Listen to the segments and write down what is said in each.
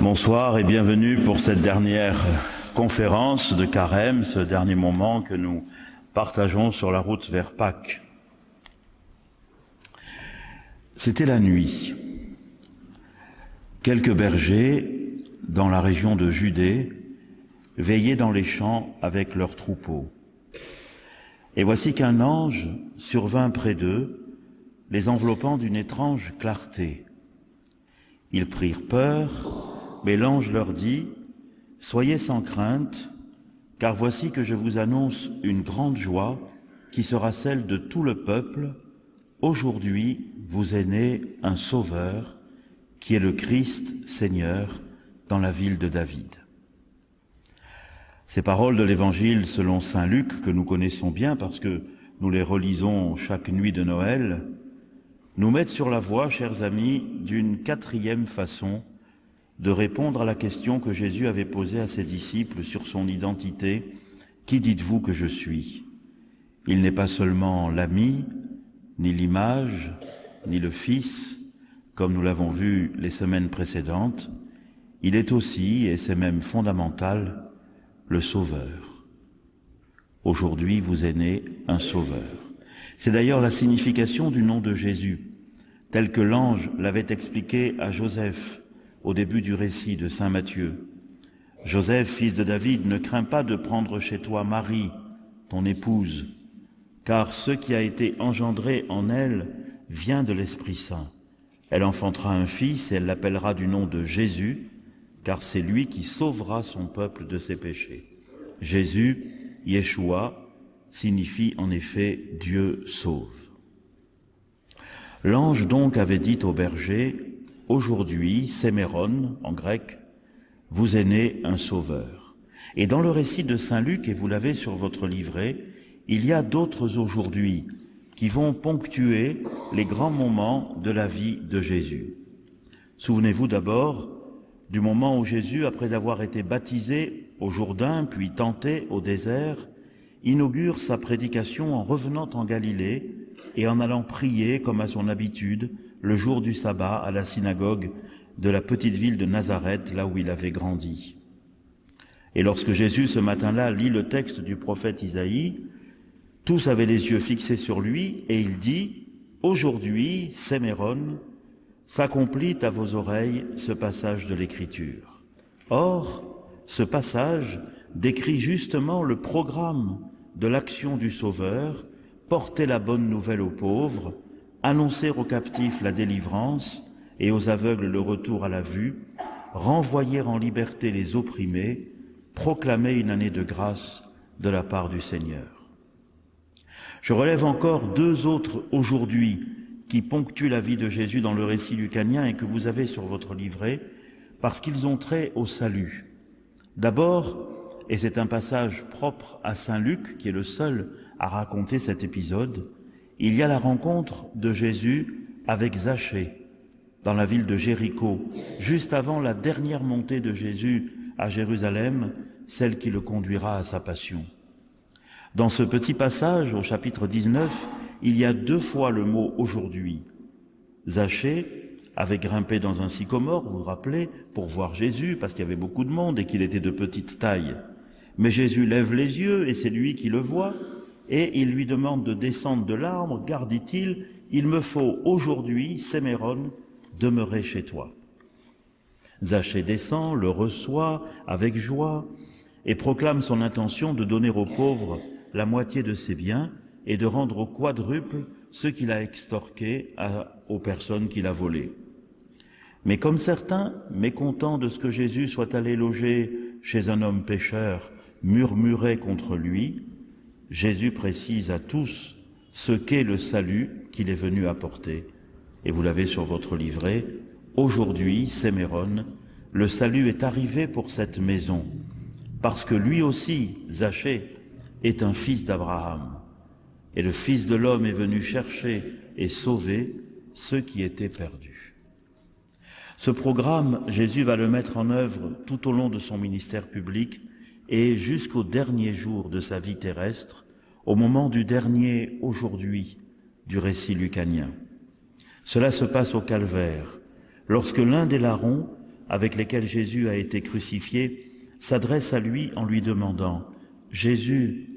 Bonsoir et bienvenue pour cette dernière conférence de Carême, ce dernier moment que nous partageons sur la route vers Pâques. C'était la nuit. Quelques bergers dans la région de Judée veillaient dans les champs avec leurs troupeaux. Et voici qu'un ange survint près d'eux, les enveloppant d'une étrange clarté. Ils prirent peur, mais l'ange leur dit « Soyez sans crainte, car voici que je vous annonce une grande joie qui sera celle de tout le peuple. Aujourd'hui, vous est né un Sauveur, qui est le Christ Seigneur, dans la ville de David. » Ces paroles de l'Évangile selon saint Luc, que nous connaissons bien parce que nous les relisons chaque nuit de Noël, nous mettent sur la voie, chers amis, d'une quatrième façon de répondre à la question que Jésus avait posée à ses disciples sur son identité. « Qui dites-vous que je suis ?» Il n'est pas seulement l'ami, ni l'image, ni le Fils, comme nous l'avons vu les semaines précédentes. Il est aussi, et c'est même fondamental, le Sauveur. Aujourd'hui, vous est né un Sauveur. C'est d'ailleurs la signification du nom de Jésus, tel que l'ange l'avait expliqué à Joseph au début du récit de saint Matthieu. « Joseph, fils de David, ne crains pas de prendre chez toi Marie, ton épouse, car ce qui a été engendré en elle vient de l'Esprit Saint. Elle enfantera un fils et elle l'appellera du nom de Jésus, car c'est lui qui sauvera son peuple de ses péchés. » Jésus, Yeshua, signifie en effet « Dieu sauve ». L'ange donc avait dit au berger « Aujourd'hui, Séméron, en grec, vous est né un Sauveur. » Et dans le récit de saint Luc, et vous l'avez sur votre livret, il y a d'autres aujourd'hui qui vont ponctuer les grands moments de la vie de Jésus. Souvenez-vous d'abord du moment où Jésus, après avoir été baptisé au Jourdain, puis tenté au désert, inaugure sa prédication en revenant en Galilée et en allant prier, comme à son habitude, le jour du sabbat à la synagogue de la petite ville de Nazareth, là où il avait grandi. Et lorsque Jésus, ce matin-là, lit le texte du prophète Isaïe, tous avaient les yeux fixés sur lui, et il dit « Aujourd'hui, Séméron, s'accomplit à vos oreilles ce passage de l'Écriture. » Or, ce passage décrit justement le programme de l'action du Sauveur, porter la bonne nouvelle aux pauvres, annoncer aux captifs la délivrance et aux aveugles le retour à la vue, renvoyer en liberté les opprimés, proclamer une année de grâce de la part du Seigneur. Je relève encore deux autres aujourd'hui qui ponctuent la vie de Jésus dans le récit lucanien et que vous avez sur votre livret, parce qu'ils ont trait au salut. D'abord, et c'est un passage propre à saint Luc, qui est le seul à raconter cet épisode, il y a la rencontre de Jésus avec Zachée, dans la ville de Jéricho, juste avant la dernière montée de Jésus à Jérusalem, celle qui le conduira à sa passion. Dans ce petit passage, au chapitre 19, il y a deux fois le mot « aujourd'hui ». Zachée avait grimpé dans un sycomore, vous vous rappelez, pour voir Jésus, parce qu'il y avait beaucoup de monde et qu'il était de petite taille. Mais Jésus lève les yeux et c'est lui qui le voit, et il lui demande de descendre de l'arbre, car, dit-il, « Il me faut aujourd'hui, Séméron, demeurer chez toi. » Zachée descend, le reçoit avec joie et proclame son intention de donner aux pauvres la moitié de ses biens et de rendre au quadruple ce qu'il a extorqué aux personnes qu'il a volées. Mais comme certains, mécontents de ce que Jésus soit allé loger chez un homme pécheur, murmuraient contre lui, Jésus précise à tous ce qu'est le salut qu'il est venu apporter. Et vous l'avez sur votre livret, « Aujourd'hui, Séméron, le salut est arrivé pour cette maison, parce que lui aussi, Zachée, est un fils d'Abraham. Et le Fils de l'homme est venu chercher et sauver ceux qui étaient perdus. » Ce programme, Jésus va le mettre en œuvre tout au long de son ministère public et jusqu'au dernier jour de sa vie terrestre, au moment du dernier « aujourd'hui » du récit lucanien. Cela se passe au calvaire, lorsque l'un des larrons avec lesquels Jésus a été crucifié, s'adresse à lui en lui demandant « Jésus,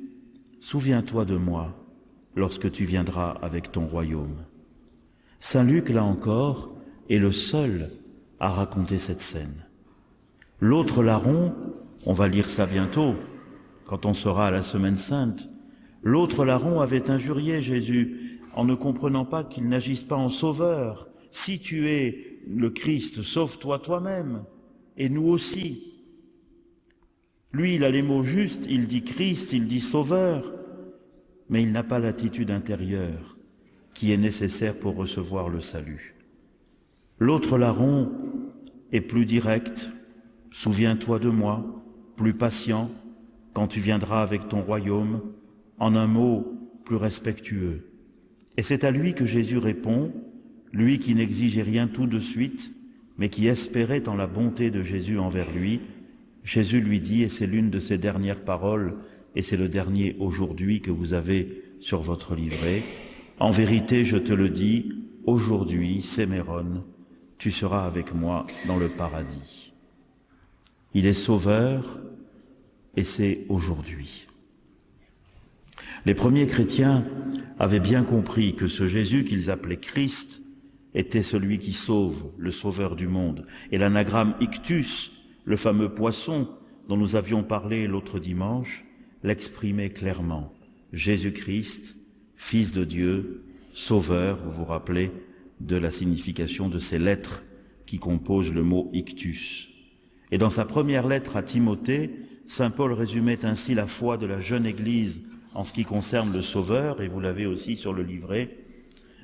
souviens-toi de moi lorsque tu viendras avec ton royaume. » Saint Luc, là encore, est le seul à raconter cette scène. L'autre larron, on va lire ça bientôt, quand on sera à la Semaine Sainte, l'autre larron avait injurié Jésus en ne comprenant pas qu'il n'agisse pas en sauveur. Si tu es le Christ, sauve-toi toi-même, et nous aussi. Lui, il a les mots justes, il dit Christ, il dit sauveur, mais il n'a pas l'attitude intérieure qui est nécessaire pour recevoir le salut. L'autre larron est plus direct, souviens-toi de moi, plus patient, quand tu viendras avec ton royaume, en un mot plus respectueux. Et c'est à lui que Jésus répond, lui qui n'exigeait rien tout de suite, mais qui espérait en la bonté de Jésus envers lui. Jésus lui dit, et c'est l'une de ses dernières paroles, et c'est le dernier aujourd'hui que vous avez sur votre livret, « En vérité, je te le dis, aujourd'hui, Séméron, tu seras avec moi dans le paradis. » Il est sauveur, et c'est aujourd'hui. Les premiers chrétiens avaient bien compris que ce Jésus qu'ils appelaient Christ était celui qui sauve, le sauveur du monde. Et l'anagramme ictus, le fameux poisson dont nous avions parlé l'autre dimanche, l'exprimait clairement. Jésus-Christ, Fils de Dieu, Sauveur, vous vous rappelez de la signification de ces lettres qui composent le mot ictus. Et dans sa première lettre à Timothée, saint Paul résumait ainsi la foi de la jeune Église en ce qui concerne le Sauveur, et vous l'avez aussi sur le livret.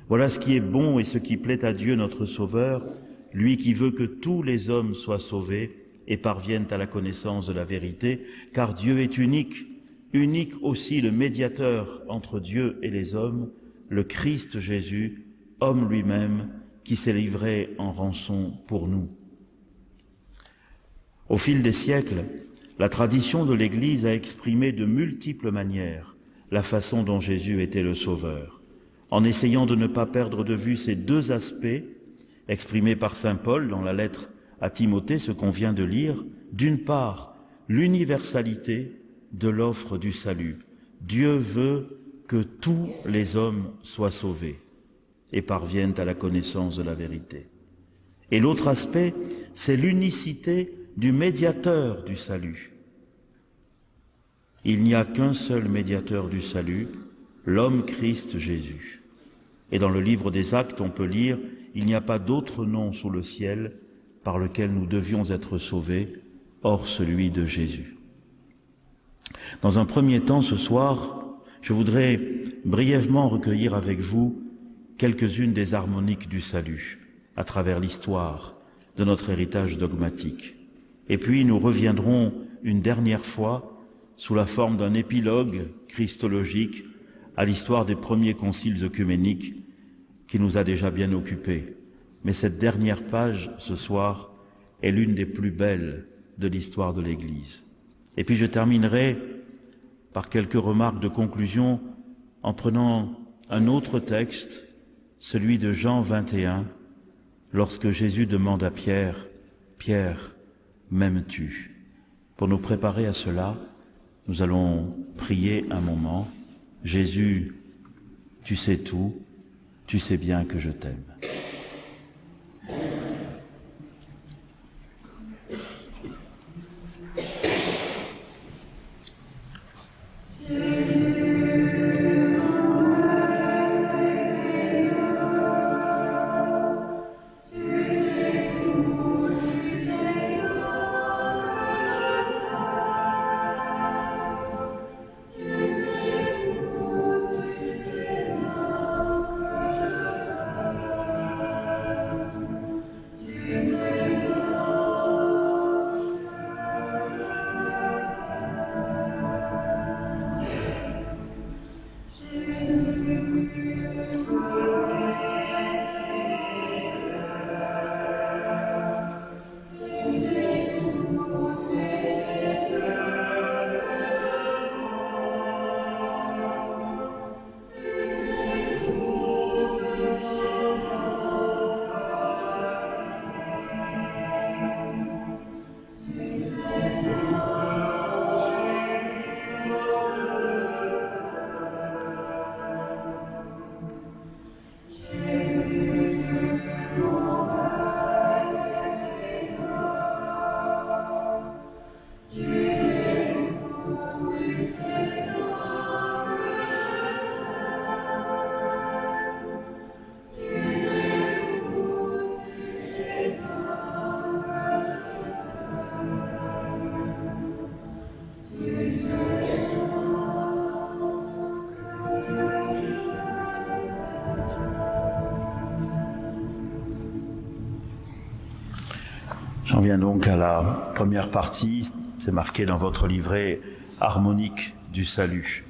Voilà ce qui est bon et ce qui plaît à Dieu notre Sauveur, lui qui veut que tous les hommes soient sauvés et parviennent à la connaissance de la vérité, car Dieu est unique, unique aussi le médiateur entre Dieu et les hommes, le Christ Jésus, homme lui-même, qui s'est livré en rançon pour nous. Au fil des siècles, la tradition de l'Église a exprimé de multiples manières la façon dont Jésus était le Sauveur, en essayant de ne pas perdre de vue ces deux aspects exprimés par saint Paul dans la lettre à Timothée, ce qu'on vient de lire. D'une part, l'universalité de l'offre du salut. Dieu veut que tous les hommes soient sauvés et parviennent à la connaissance de la vérité. Et l'autre aspect, c'est l'unicité du médiateur du salut. Il n'y a qu'un seul médiateur du salut, l'homme Christ Jésus. Et dans le livre des Actes, on peut lire « Il n'y a pas d'autre nom sous le ciel par lequel nous devions être sauvés, hors celui de Jésus. » Dans un premier temps, ce soir, je voudrais brièvement recueillir avec vous quelques-unes des harmoniques du salut à travers l'histoire de notre héritage dogmatique. Et puis nous reviendrons une dernière fois sous la forme d'un épilogue christologique à l'histoire des premiers conciles œcuméniques qui nous a déjà bien occupés. Mais cette dernière page, ce soir, est l'une des plus belles de l'histoire de l'Église. Et puis je terminerai par quelques remarques de conclusion en prenant un autre texte, celui de Jean 21, lorsque Jésus demande à Pierre, « Pierre, m'aimes-tu » Pour nous préparer à cela, nous allons prier un moment. Jésus, tu sais tout, tu sais bien que je t'aime. J'en viens donc à la première partie, c'est marqué dans votre livret harmonique du salut.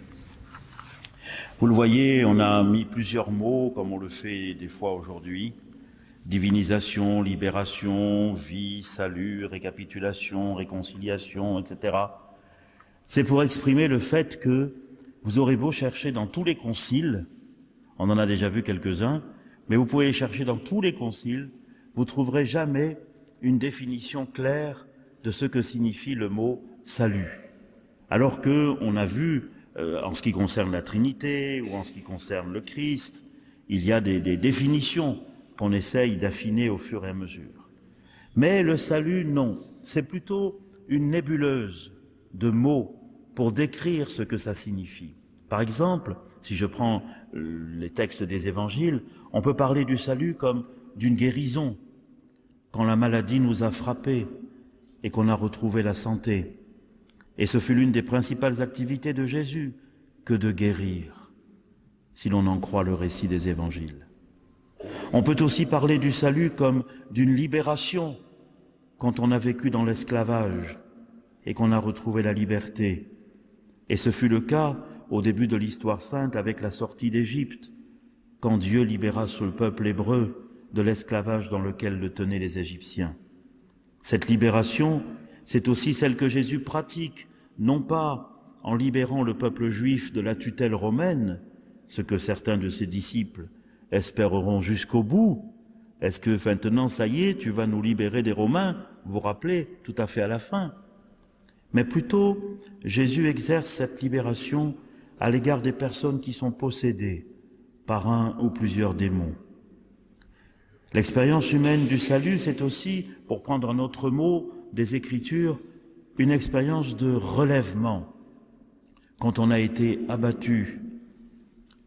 Vous le voyez, on a mis plusieurs mots, comme on le fait des fois aujourd'hui. Divinisation, libération, vie, salut, récapitulation, réconciliation, etc. C'est pour exprimer le fait que vous aurez beau chercher dans tous les conciles, on en a déjà vu quelques-uns, mais vous pouvez chercher dans tous les conciles, vous trouverez jamais une définition claire de ce que signifie le mot salut. Alors que on a vu, en ce qui concerne la Trinité ou en ce qui concerne le Christ, il y a des définitions qu'on essaye d'affiner au fur et à mesure. Mais le salut, non. C'est plutôt une nébuleuse de mots pour décrire ce que ça signifie. Par exemple, si je prends les textes des évangiles, on peut parler du salut comme d'une guérison, quand la maladie nous a frappés et qu'on a retrouvé la santé. Et ce fut l'une des principales activités de Jésus que de guérir, si l'on en croit le récit des évangiles. On peut aussi parler du salut comme d'une libération, quand on a vécu dans l'esclavage et qu'on a retrouvé la liberté. Et ce fut le cas au début de l'histoire sainte avec la sortie d'Égypte, quand Dieu libéra ce peuple hébreu de l'esclavage dans lequel le tenaient les Égyptiens. Cette libération, c'est aussi celle que Jésus pratique, non pas en libérant le peuple juif de la tutelle romaine, ce que certains de ses disciples espéreront jusqu'au bout. Est-ce que maintenant, ça y est, tu vas nous libérer des Romains? Vous vous rappelez, tout à fait à la fin. Mais plutôt, Jésus exerce cette libération à l'égard des personnes qui sont possédées par un ou plusieurs démons. L'expérience humaine du salut, c'est aussi, pour prendre un autre mot des Écritures, une expérience de relèvement. Quand on a été abattu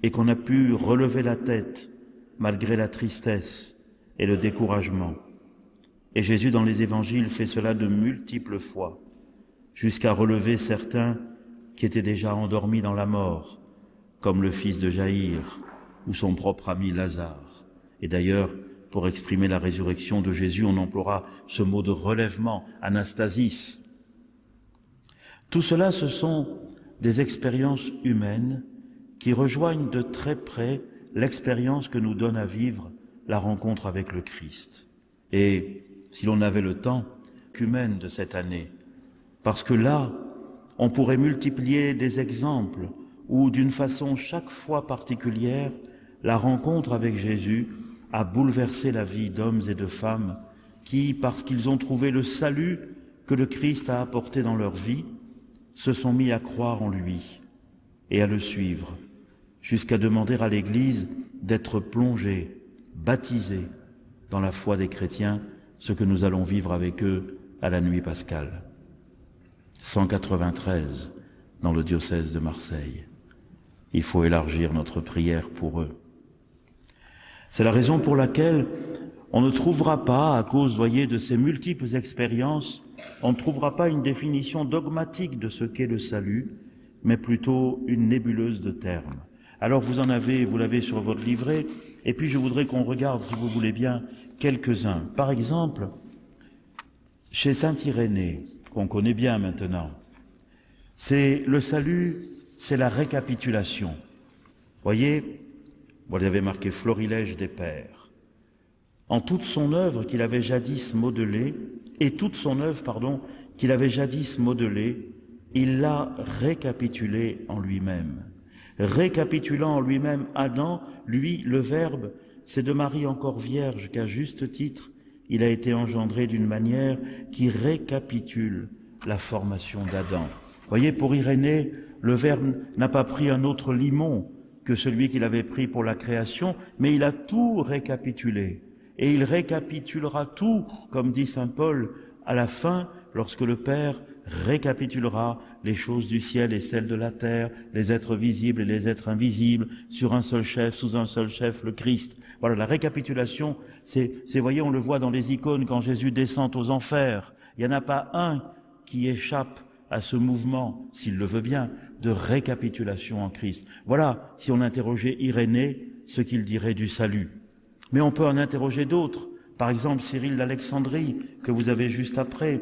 et qu'on a pu relever la tête malgré la tristesse et le découragement. Et Jésus, dans les évangiles, fait cela de multiples fois, jusqu'à relever certains qui étaient déjà endormis dans la mort, comme le fils de Jaïr ou son propre ami Lazare. Et d'ailleurs, pour exprimer la résurrection de Jésus, on emploiera ce mot de relèvement, anastasis. Tout cela, ce sont des expériences humaines qui rejoignent de très près l'expérience que nous donne à vivre la rencontre avec le Christ. Et si l'on avait le temps humain de cette année, parce que là, on pourrait multiplier des exemples où, d'une façon chaque fois particulière, la rencontre avec Jésus a bouleversé la vie d'hommes et de femmes qui, parce qu'ils ont trouvé le salut que le Christ a apporté dans leur vie, se sont mis à croire en lui et à le suivre, jusqu'à demander à l'Église d'être plongés, baptisés dans la foi des chrétiens, ce que nous allons vivre avec eux à la nuit pascale. 193 dans le diocèse de Marseille. Il faut élargir notre prière pour eux. C'est la raison pour laquelle on ne trouvera pas, à cause, voyez, de ces multiples expériences, on ne trouvera pas une définition dogmatique de ce qu'est le salut, mais plutôt une nébuleuse de termes. Alors vous l'avez sur votre livret, et puis je voudrais qu'on regarde, si vous voulez bien, quelques-uns. Par exemple, chez saint Irénée, qu'on connaît bien maintenant, c'est le salut, c'est la récapitulation. Voyez, vous avez marqué Florilège des Pères. En toute son œuvre qu'il avait jadis modelée, il l'a récapitulée en lui-même. Récapitulant en lui-même Adam, lui, le Verbe, c'est de Marie encore vierge qu'à juste titre, il a été engendré d'une manière qui récapitule la formation d'Adam. Voyez, pour Irénée, le Verbe n'a pas pris un autre limon que celui qu'il avait pris pour la création, mais il a tout récapitulé. Et il récapitulera tout, comme dit saint Paul, à la fin, lorsque le Père récapitulera les choses du ciel et celles de la terre, les êtres visibles et les êtres invisibles, sur un seul chef, sous un seul chef, le Christ. Voilà, la récapitulation, voyez, on le voit dans les icônes quand Jésus descend aux enfers. Il n'y en a pas un qui échappe à ce mouvement, s'il le veut bien, de récapitulation en Christ. Voilà, si on interrogeait Irénée, ce qu'il dirait du salut. Mais on peut en interroger d'autres. Par exemple, Cyril d'Alexandrie, que vous avez juste après,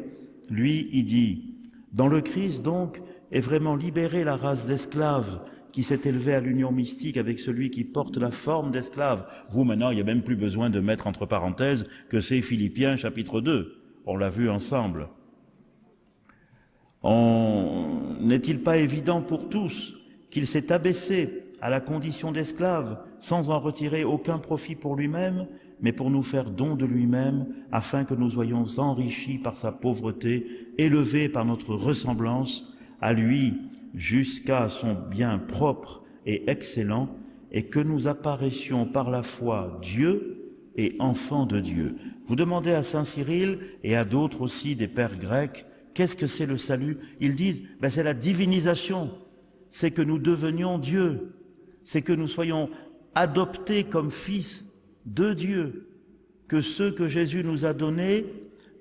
lui, il dit, dans le Christ, donc, est vraiment libérée la race d'esclaves qui s'est élevée à l'union mystique avec celui qui porte la forme d'esclave. Vous, maintenant, il n'y a même plus besoin de mettre entre parenthèses que c'est Philippiens chapitre 2. On l'a vu ensemble. N'est-il pas évident pour tous qu'il s'est abaissé à la condition d'esclave sans en retirer aucun profit pour lui-même, mais pour nous faire don de lui-même, afin que nous soyons enrichis par sa pauvreté, élevés par notre ressemblance à lui jusqu'à son bien propre et excellent, et que nous apparaissions par la foi Dieu et enfants de Dieu. Vous demandez à saint Cyril et à d'autres aussi des pères grecs, qu'est-ce que c'est le salut? Ils disent, c'est la divinisation, c'est que nous devenions Dieu, c'est que nous soyons adoptés comme fils de Dieu, que ceux que Jésus nous a donnés,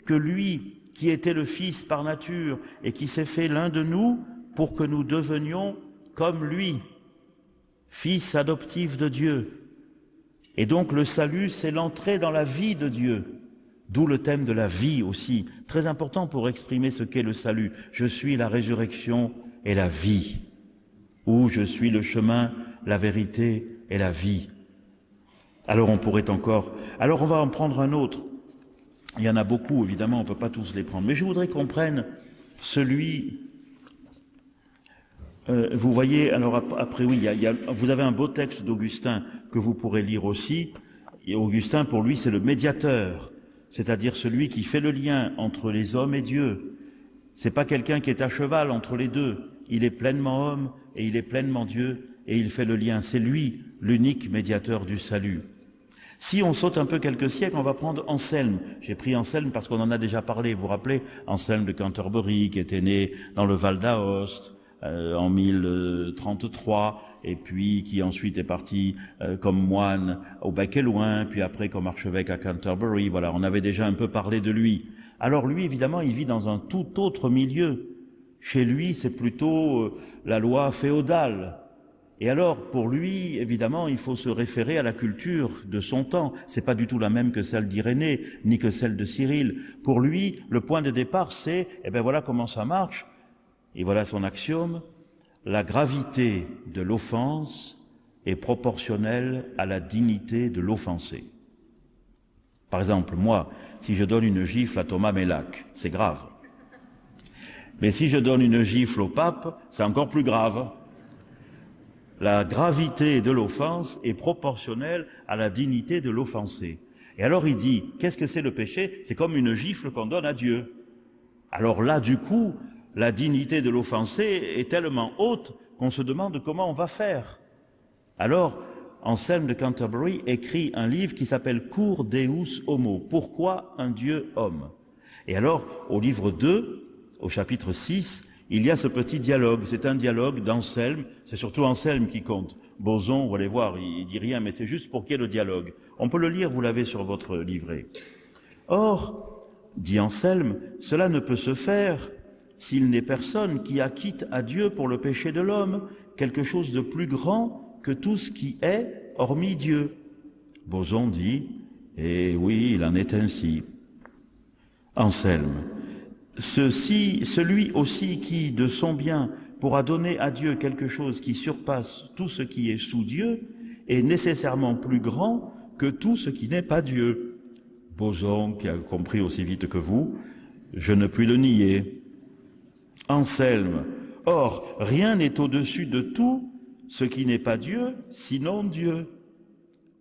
que lui qui était le Fils par nature et qui s'est fait l'un de nous pour que nous devenions comme lui, fils adoptifs de Dieu. Et donc le salut, c'est l'entrée dans la vie de Dieu, d'où le thème de la vie aussi, très important pour exprimer ce qu'est le salut. Je suis la résurrection et la vie, ou je suis le chemin, la vérité et la vie. Alors on pourrait encore... Alors on va en prendre un autre. Il y en a beaucoup, évidemment, on ne peut pas tous les prendre. Mais je voudrais qu'on prenne celui... vous voyez, alors après, oui, vous avez un beau texte d'Augustin que vous pourrez lire aussi. Et Augustin, pour lui, c'est le médiateur, c'est-à-dire celui qui fait le lien entre les hommes et Dieu. C'est pas quelqu'un qui est à cheval entre les deux. Il est pleinement homme et il est pleinement Dieu et il fait le lien. C'est lui, l'unique médiateur du salut. Si on saute un peu quelques siècles, on va prendre Anselme. J'ai pris Anselme parce qu'on en a déjà parlé. Vous vous rappelez, Anselme de Canterbury, qui était né dans le Val d'Aoste en 1033, et puis qui ensuite est parti comme moine au Bec et Loin, puis après comme archevêque à Canterbury. Voilà, on avait déjà un peu parlé de lui. Alors lui, évidemment, il vit dans un tout autre milieu. Chez lui, c'est plutôt la loi féodale. Et alors, pour lui, évidemment, il faut se référer à la culture de son temps. C'est pas du tout la même que celle d'Irénée, ni que celle de Cyril. Pour lui, le point de départ, c'est, voilà comment ça marche. Et voilà son axiome. La gravité de l'offense est proportionnelle à la dignité de l'offensé. Par exemple, moi, si je donne une gifle à Thomas Mélac, c'est grave. Mais si je donne une gifle au pape, c'est encore plus grave. La gravité de l'offense est proportionnelle à la dignité de l'offensé. Et alors il dit, qu'est-ce que c'est le péché? C'est comme une gifle qu'on donne à Dieu. Alors là, du coup, la dignité de l'offensé est tellement haute qu'on se demande comment on va faire. Alors, Anselme de Canterbury écrit un livre qui s'appelle Cur Deus Homo. Pourquoi un Dieu homme? Et alors, au livre 2, au chapitre 6, il y a ce petit dialogue. C'est un dialogue d'Anselme. C'est surtout Anselme qui compte. Boson, vous allez voir, il dit rien, mais c'est juste pour qu'il y ait le dialogue. On peut le lire, vous l'avez sur votre livret. Or, dit Anselme, cela ne peut se faire s'il n'est personne qui acquitte à Dieu pour le péché de l'homme quelque chose de plus grand que tout ce qui est, hormis Dieu. Boson dit, eh oui, il en est ainsi. Anselme, celui aussi qui, de son bien, pourra donner à Dieu quelque chose qui surpasse tout ce qui est sous Dieu, est nécessairement plus grand que tout ce qui n'est pas Dieu. Boson, qui a compris aussi vite que vous, je ne puis le nier. Anselme, or, rien n'est au-dessus de tout ce qui n'est pas Dieu, sinon Dieu.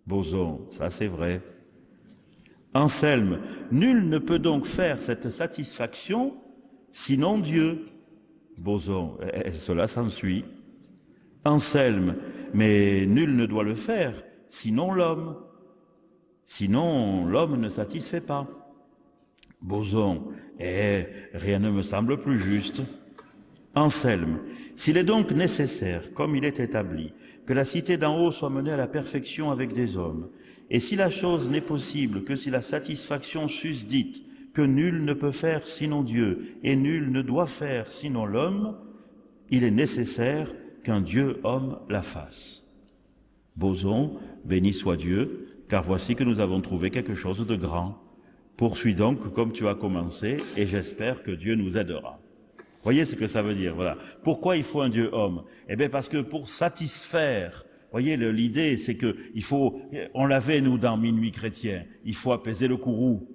Boson, ça c'est vrai. Anselme, nul ne peut donc faire cette satisfaction sinon Dieu. Boson, cela s'ensuit. Anselme, mais nul ne doit le faire sinon l'homme. Sinon l'homme ne satisfait pas. Boson, rien ne me semble plus juste. Anselme, s'il est donc nécessaire, comme il est établi, que la cité d'en haut soit menée à la perfection avec des hommes, et si la chose n'est possible que si la satisfaction susdite, que nul ne peut faire sinon Dieu, et nul ne doit faire sinon l'homme, il est nécessaire qu'un Dieu homme la fasse. Boson, béni soit Dieu, car voici que nous avons trouvé quelque chose de grand. Poursuis donc comme tu as commencé, et j'espère que Dieu nous aidera. Voyez ce que ça veut dire, voilà. Pourquoi il faut un Dieu homme? Eh bien parce que pour satisfaire, voyez, l'idée c'est que il faut, on l'avait nous dans Minuit chrétien, il faut apaiser le courroux.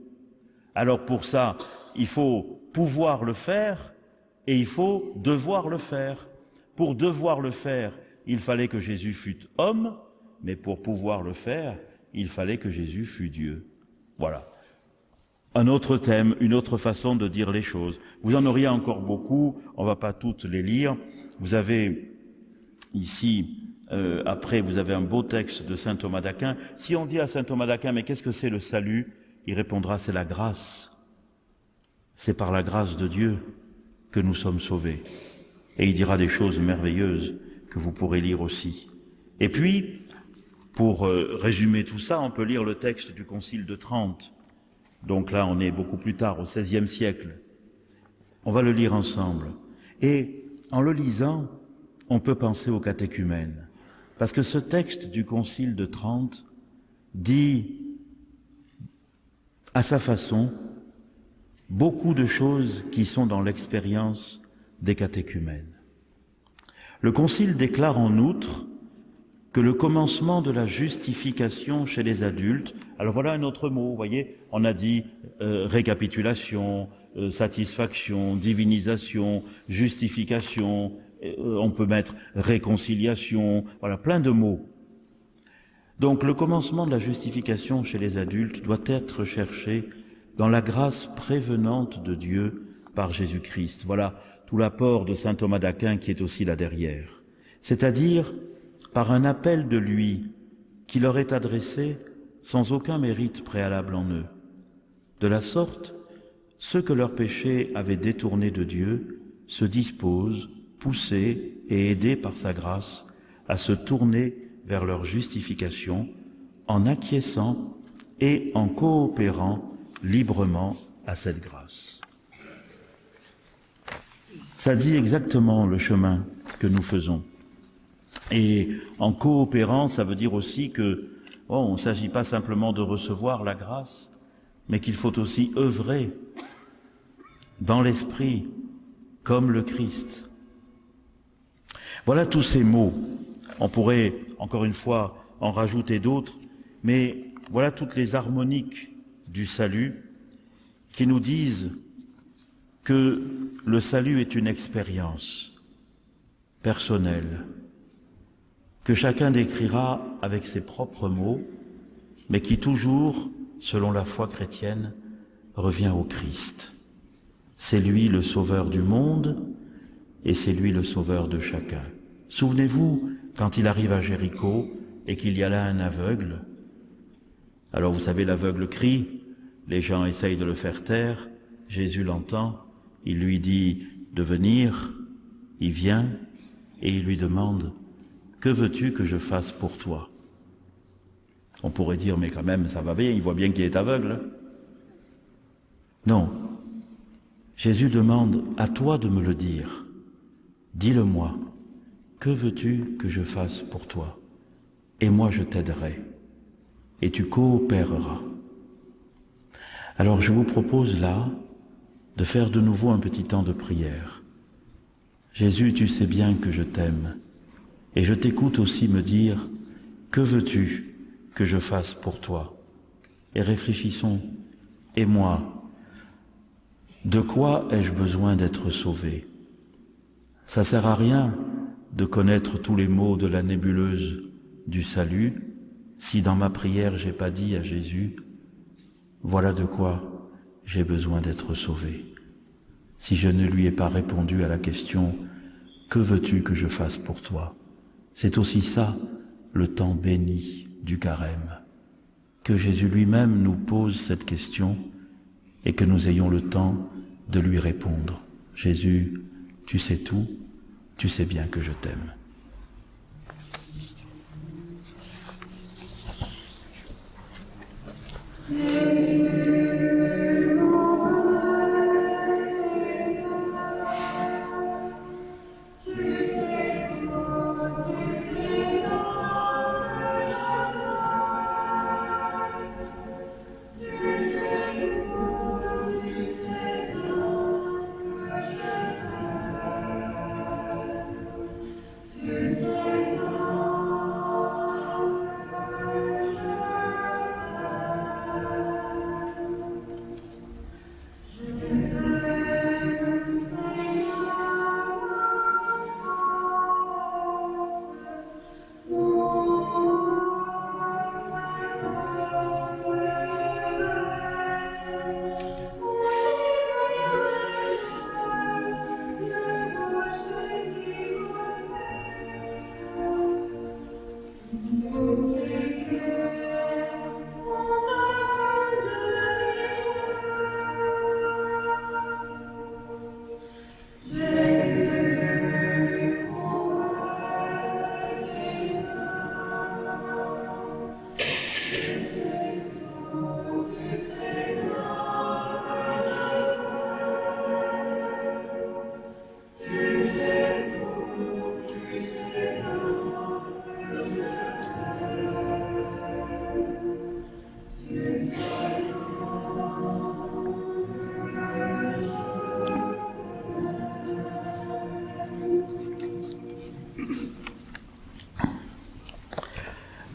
Alors pour ça, il faut pouvoir le faire et il faut devoir le faire. Pour devoir le faire, il fallait que Jésus fût homme, mais pour pouvoir le faire, il fallait que Jésus fût Dieu. Voilà. Un autre thème, une autre façon de dire les choses. Vous en auriez encore beaucoup, on ne va pas toutes les lire. Vous avez ici, après, vous avez un beau texte de saint Thomas d'Aquin. Si on dit à saint Thomas d'Aquin, mais qu'est-ce que c'est le salut? Il répondra, c'est la grâce. C'est par la grâce de Dieu que nous sommes sauvés. Et il dira des choses merveilleuses que vous pourrez lire aussi. Et puis, pour résumer tout ça, on peut lire le texte du Concile de Trente. Donc là, on est beaucoup plus tard, au XVIe siècle. On va le lire ensemble. Et en le lisant, on peut penser au catéchumène. Parce que ce texte du Concile de Trente dit, à sa façon, beaucoup de choses qui sont dans l'expérience des catéchumènes. Le Concile déclare en outre que le commencement de la justification chez les adultes, alors voilà un autre mot, vous voyez, on a dit récapitulation, satisfaction, divinisation, justification, on peut mettre réconciliation, voilà, plein de mots. Donc le commencement de la justification chez les adultes doit être cherché dans la grâce prévenante de Dieu par Jésus-Christ. Voilà tout l'apport de saint Thomas d'Aquin qui est aussi là derrière. C'est-à-dire par un appel de lui qui leur est adressé sans aucun mérite préalable en eux. De la sorte, ceux que leurs péchés avaient détournés de Dieu se disposent, poussés et aidés par sa grâce, à se tourner vers leur justification en acquiesçant et en coopérant librement à cette grâce. Ça dit exactement le chemin que nous faisons. Et en coopérant, ça veut dire aussi que il ne s'agit pas simplement de recevoir la grâce, mais qu'il faut aussi œuvrer dans l'esprit comme le Christ. Voilà tous ces mots. On pourrait, encore une fois, en rajouter d'autres, mais voilà toutes les harmoniques du salut qui nous disent que le salut est une expérience personnelle, que chacun décrira avec ses propres mots, mais qui toujours, selon la foi chrétienne, revient au Christ. C'est lui le sauveur du monde et c'est lui le sauveur de chacun. Souvenez-vous, quand il arrive à Jéricho et qu'il y a là un aveugle, alors vous savez, l'aveugle crie, les gens essayent de le faire taire, Jésus l'entend, il lui dit de venir, il vient et il lui demande « Que veux-tu que je fasse pour toi ?» On pourrait dire « Mais quand même, ça va bien, il voit bien qu'il est aveugle. » Non. Jésus demande « À toi de me le dire. Dis-le-moi. Que veux-tu que je fasse pour toi? Et moi je t'aiderai. Et tu coopéreras. » Alors je vous propose là de faire de nouveau un petit temps de prière. Jésus, tu sais bien que je t'aime. Et je t'écoute aussi me dire, que veux-tu que je fasse pour toi? Et réfléchissons, et moi, de quoi ai-je besoin d'être sauvé? Ça sert à rien de connaître tous les mots de la nébuleuse du salut, si dans ma prière j'ai pas dit à Jésus, voilà de quoi j'ai besoin d'être sauvé. Si je ne lui ai pas répondu à la question, que veux-tu que je fasse pour toi? C'est aussi ça, le temps béni du carême. Que Jésus lui-même nous pose cette question et que nous ayons le temps de lui répondre. Jésus, tu sais tout, tu sais bien que je t'aime.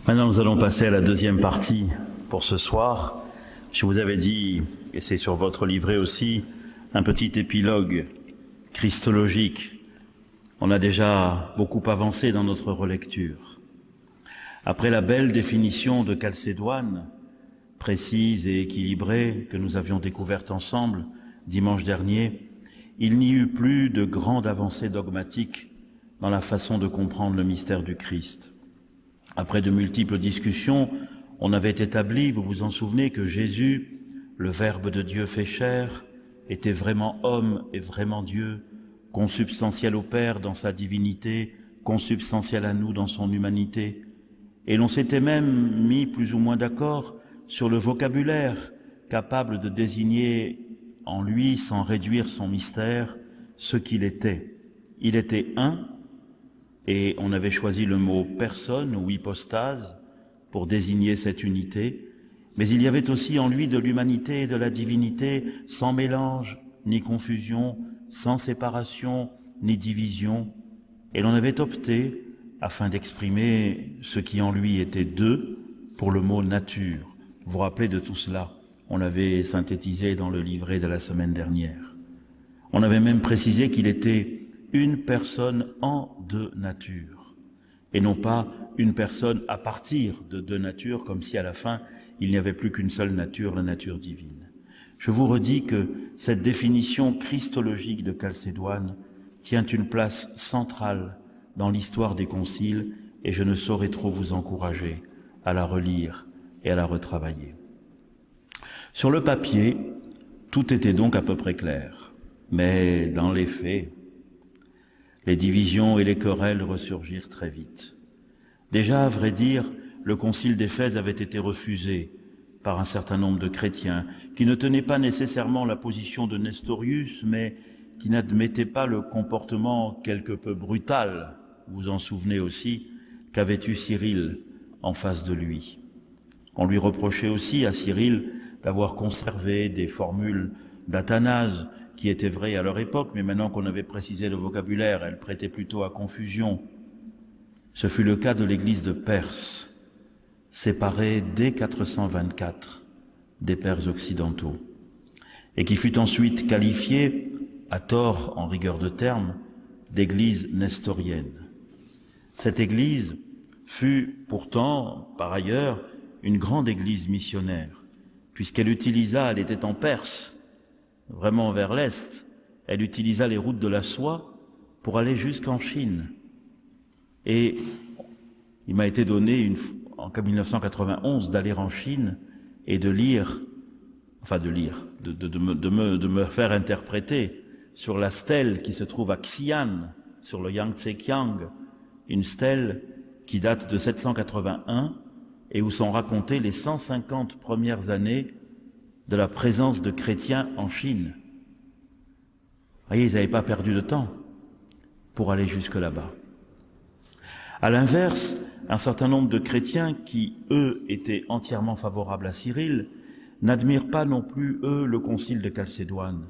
Maintenant, nous allons passer à la deuxième partie pour ce soir. Je vous avais dit, et c'est sur votre livret aussi, un petit épilogue christologique. On a déjà beaucoup avancé dans notre relecture. Après la belle définition de Chalcédoine, précise et équilibrée, que nous avions découverte ensemble dimanche dernier, il n'y eut plus de grande avancée dogmatique dans la façon de comprendre le mystère du Christ. Après de multiples discussions, on avait établi, vous vous en souvenez, que Jésus, le Verbe de Dieu fait chair, était vraiment homme et vraiment Dieu, consubstantiel au Père dans sa divinité, consubstantiel à nous dans son humanité. Et l'on s'était même mis plus ou moins d'accord sur le vocabulaire capable de désigner en lui, sans réduire son mystère, ce qu'il était. Il était un, et on avait choisi le mot personne ou hypostase pour désigner cette unité, mais il y avait aussi en lui de l'humanité et de la divinité, sans mélange ni confusion, sans séparation ni division, et l'on avait opté, afin d'exprimer ce qui en lui était deux, pour le mot nature. Vous vous rappelez de tout cela? On l'avait synthétisé dans le livret de la semaine dernière. On avait même précisé qu'il était une personne en deux natures, et non pas une personne à partir de deux natures, comme si à la fin il n'y avait plus qu'une seule nature, la nature divine. Je vous redis que cette définition christologique de Chalcédoine tient une place centrale dans l'histoire des conciles, et je ne saurais trop vous encourager à la relire et à la retravailler. Sur le papier, tout était donc à peu près clair, mais dans les faits, les divisions et les querelles ressurgirent très vite. Déjà, à vrai dire, le concile d'Éphèse avait été refusé par un certain nombre de chrétiens qui ne tenaient pas nécessairement la position de Nestorius, mais qui n'admettaient pas le comportement quelque peu brutal, vous vous en souvenez aussi, qu'avait eu Cyril en face de lui. On lui reprochait aussi à Cyril d'avoir conservé des formules d'Athanase qui étaient vraies à leur époque, mais maintenant qu'on avait précisé le vocabulaire, elles prêtaient plutôt à confusion. Ce fut le cas de l'église de Perse, séparée dès 424 des pères occidentaux, et qui fut ensuite qualifiée, à tort en rigueur de terme, d'église nestorienne. Cette église fut pourtant, par ailleurs, une grande église missionnaire, puisqu'elle utilisa, elle était en Perse, vraiment vers l'Est, elle utilisa les routes de la soie pour aller jusqu'en Chine. Et il m'a été donné en 1991 d'aller en Chine et de lire, de me faire interpréter sur la stèle qui se trouve à Xi'an, sur le Yangtze-Kiang, une stèle qui date de 781 et où sont racontées les 150 premières années de la présence de chrétiens en Chine. Vous voyez, ils n'avaient pas perdu de temps pour aller jusque là-bas. À l'inverse, un certain nombre de chrétiens qui, eux, étaient entièrement favorables à Cyril, n'admirent pas non plus, eux, le concile de Chalcédoine,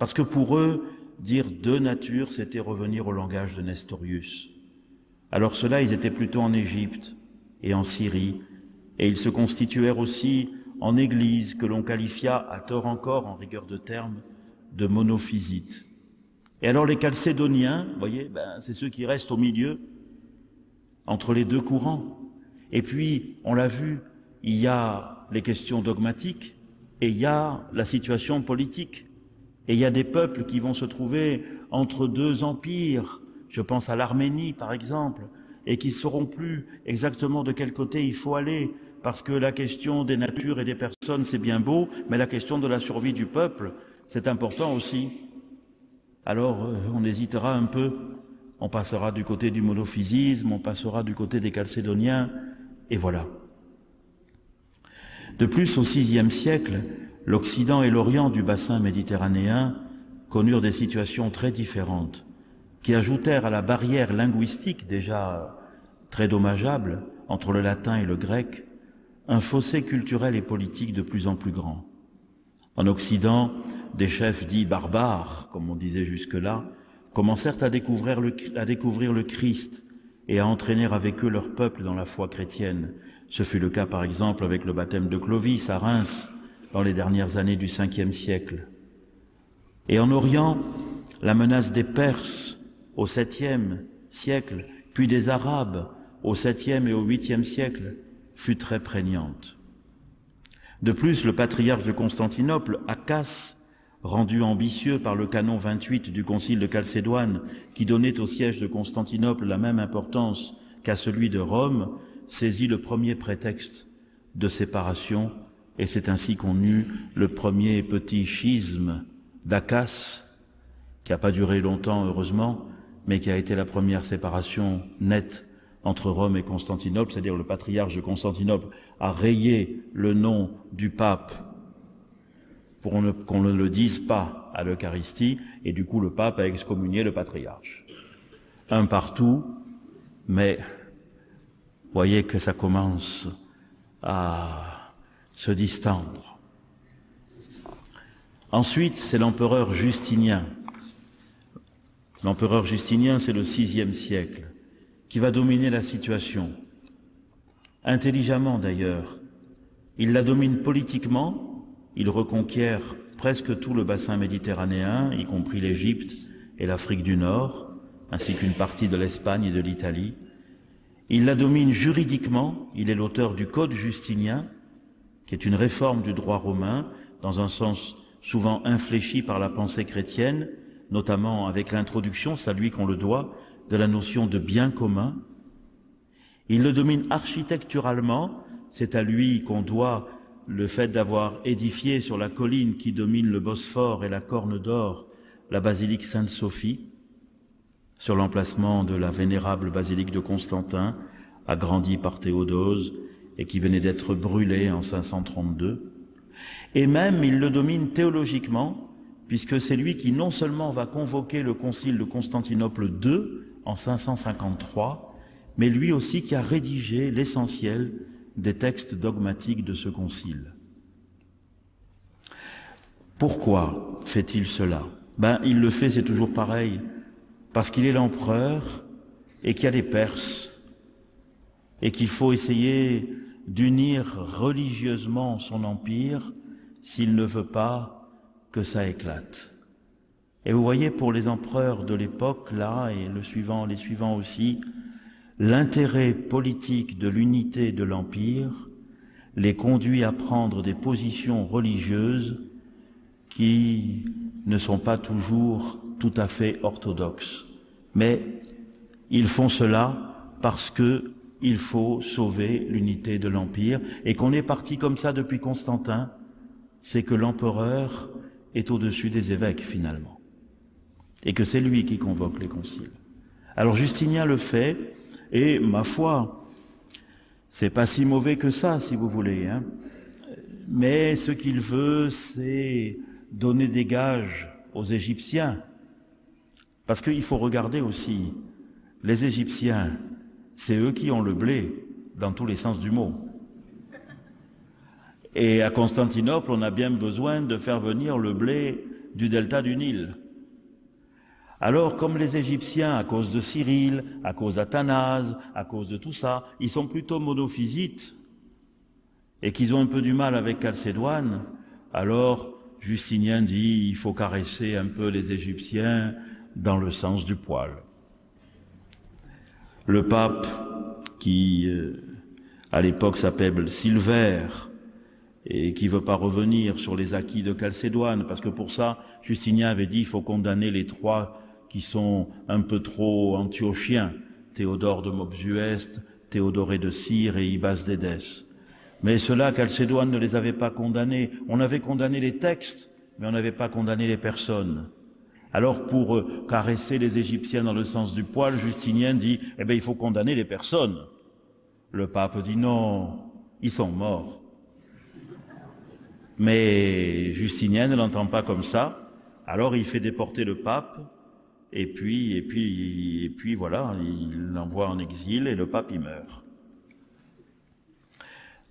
parce que pour eux, dire deux natures, c'était revenir au langage de Nestorius. Alors ceux-là, ils étaient plutôt en Égypte et en Syrie, et ils se constituèrent aussi en église que l'on qualifia, à tort encore, en rigueur de terme, de monophysites. Et alors les Chalcédoniens, vous voyez, c'est ceux qui restent au milieu, entre les deux courants. Et puis, on l'a vu, il y a les questions dogmatiques et il y a la situation politique. Et il y a des peuples qui vont se trouver entre deux empires, je pense à l'Arménie par exemple, et qui ne sauront plus exactement de quel côté il faut aller, parce que la question des natures et des personnes, c'est bien beau, mais la question de la survie du peuple, c'est important aussi. Alors, on hésitera un peu, on passera du côté du monophysisme, on passera du côté des Chalcédoniens, et voilà. De plus, au VIe siècle, l'Occident et l'Orient du bassin méditerranéen connurent des situations très différentes, qui ajoutèrent à la barrière linguistique déjà très dommageable entre le latin et le grec, un fossé culturel et politique de plus en plus grand. En Occident, des chefs dits barbares, comme on disait jusque-là, commencèrent à découvrir le Christ et à entraîner avec eux leur peuple dans la foi chrétienne. Ce fut le cas par exemple avec le baptême de Clovis à Reims dans les dernières années du 5e siècle. Et en Orient, la menace des Perses au 7e siècle, puis des Arabes au 7e et au 8e siècle, fut très prégnante. De plus, le patriarche de Constantinople, Akas, rendu ambitieux par le canon 28 du Concile de Chalcédoine, qui donnait au siège de Constantinople la même importance qu'à celui de Rome, saisit le premier prétexte de séparation, et c'est ainsi qu'on eut le premier petit schisme d'Akas, qui n'a pas duré longtemps, heureusement, mais qui a été la première séparation nette entre Rome et Constantinople, c'est-à-dire le patriarche de Constantinople a rayé le nom du pape pour qu'on ne le dise pas à l'Eucharistie, et du coup le pape a excommunié le patriarche. Un partout, mais voyez que ça commence à se distendre. Ensuite, c'est l'empereur Justinien. L'empereur Justinien, c'est le 6e siècle, qui va dominer la situation. Intelligemment d'ailleurs. Il la domine politiquement, il reconquiert presque tout le bassin méditerranéen, y compris l'Égypte et l'Afrique du Nord, ainsi qu'une partie de l'Espagne et de l'Italie. Il la domine juridiquement, il est l'auteur du Code justinien, qui est une réforme du droit romain, dans un sens souvent infléchi par la pensée chrétienne, notamment avec l'introduction, c'est à lui qu'on le doit, de la notion de bien commun. Il le domine architecturalement, c'est à lui qu'on doit le fait d'avoir édifié sur la colline qui domine le Bosphore et la Corne d'Or, la basilique Sainte-Sophie, sur l'emplacement de la vénérable basilique de Constantin, agrandie par Théodose et qui venait d'être brûlée en 532. Et même il le domine théologiquement, puisque c'est lui qui non seulement va convoquer le concile de Constantinople II en 553, mais lui aussi qui a rédigé l'essentiel des textes dogmatiques de ce concile. Pourquoi fait-il cela? Il le fait, c'est toujours pareil, parce qu'il est l'empereur et qu'il y a des Perses et qu'il faut essayer d'unir religieusement son empire s'il ne veut pas que ça éclate. Et vous voyez, pour les empereurs de l'époque, là, et les suivants aussi, l'intérêt politique de l'unité de l'empire les conduit à prendre des positions religieuses qui ne sont pas toujours tout à fait orthodoxes. Mais ils font cela parce qu'il faut sauver l'unité de l'empire, et qu'on est parti comme ça depuis Constantin, c'est que l'empereur est au-dessus des évêques finalement, et que c'est lui qui convoque les conciles. Alors Justinien le fait, et ma foi, c'est pas si mauvais que ça, si vous voulez, hein. Mais ce qu'il veut, c'est donner des gages aux Égyptiens, parce qu'il faut regarder aussi, les Égyptiens, c'est eux qui ont le blé, dans tous les sens du mot. Et à Constantinople, on a bien besoin de faire venir le blé du delta du Nil. Alors, comme les Égyptiens, à cause de Cyril, à cause d'Athanase, à cause de tout ça, ils sont plutôt monophysites, et qu'ils ont un peu du mal avec Chalcédoine, alors Justinien dit il faut caresser un peu les Égyptiens dans le sens du poil. Le pape, qui à l'époque s'appelle Silvère, et qui ne veut pas revenir sur les acquis de Chalcédoine, parce que pour ça, Justinien avait dit il faut condamner les trois qui sont un peu trop antiochiens, Théodore de Mopsueste, Théodoré de Cire et Ibas d'Édesse. Mais ceux-là, Chalcédoine ne les avait pas condamnés. On avait condamné les textes, mais on n'avait pas condamné les personnes. Alors pour caresser les Égyptiens dans le sens du poil, Justinien dit « Eh bien, il faut condamner les personnes ». Le pape dit « Non, ils sont morts ». Mais Justinien ne l'entend pas comme ça, alors il fait déporter le pape, et puis voilà, il l'envoie en exil et le pape y meurt.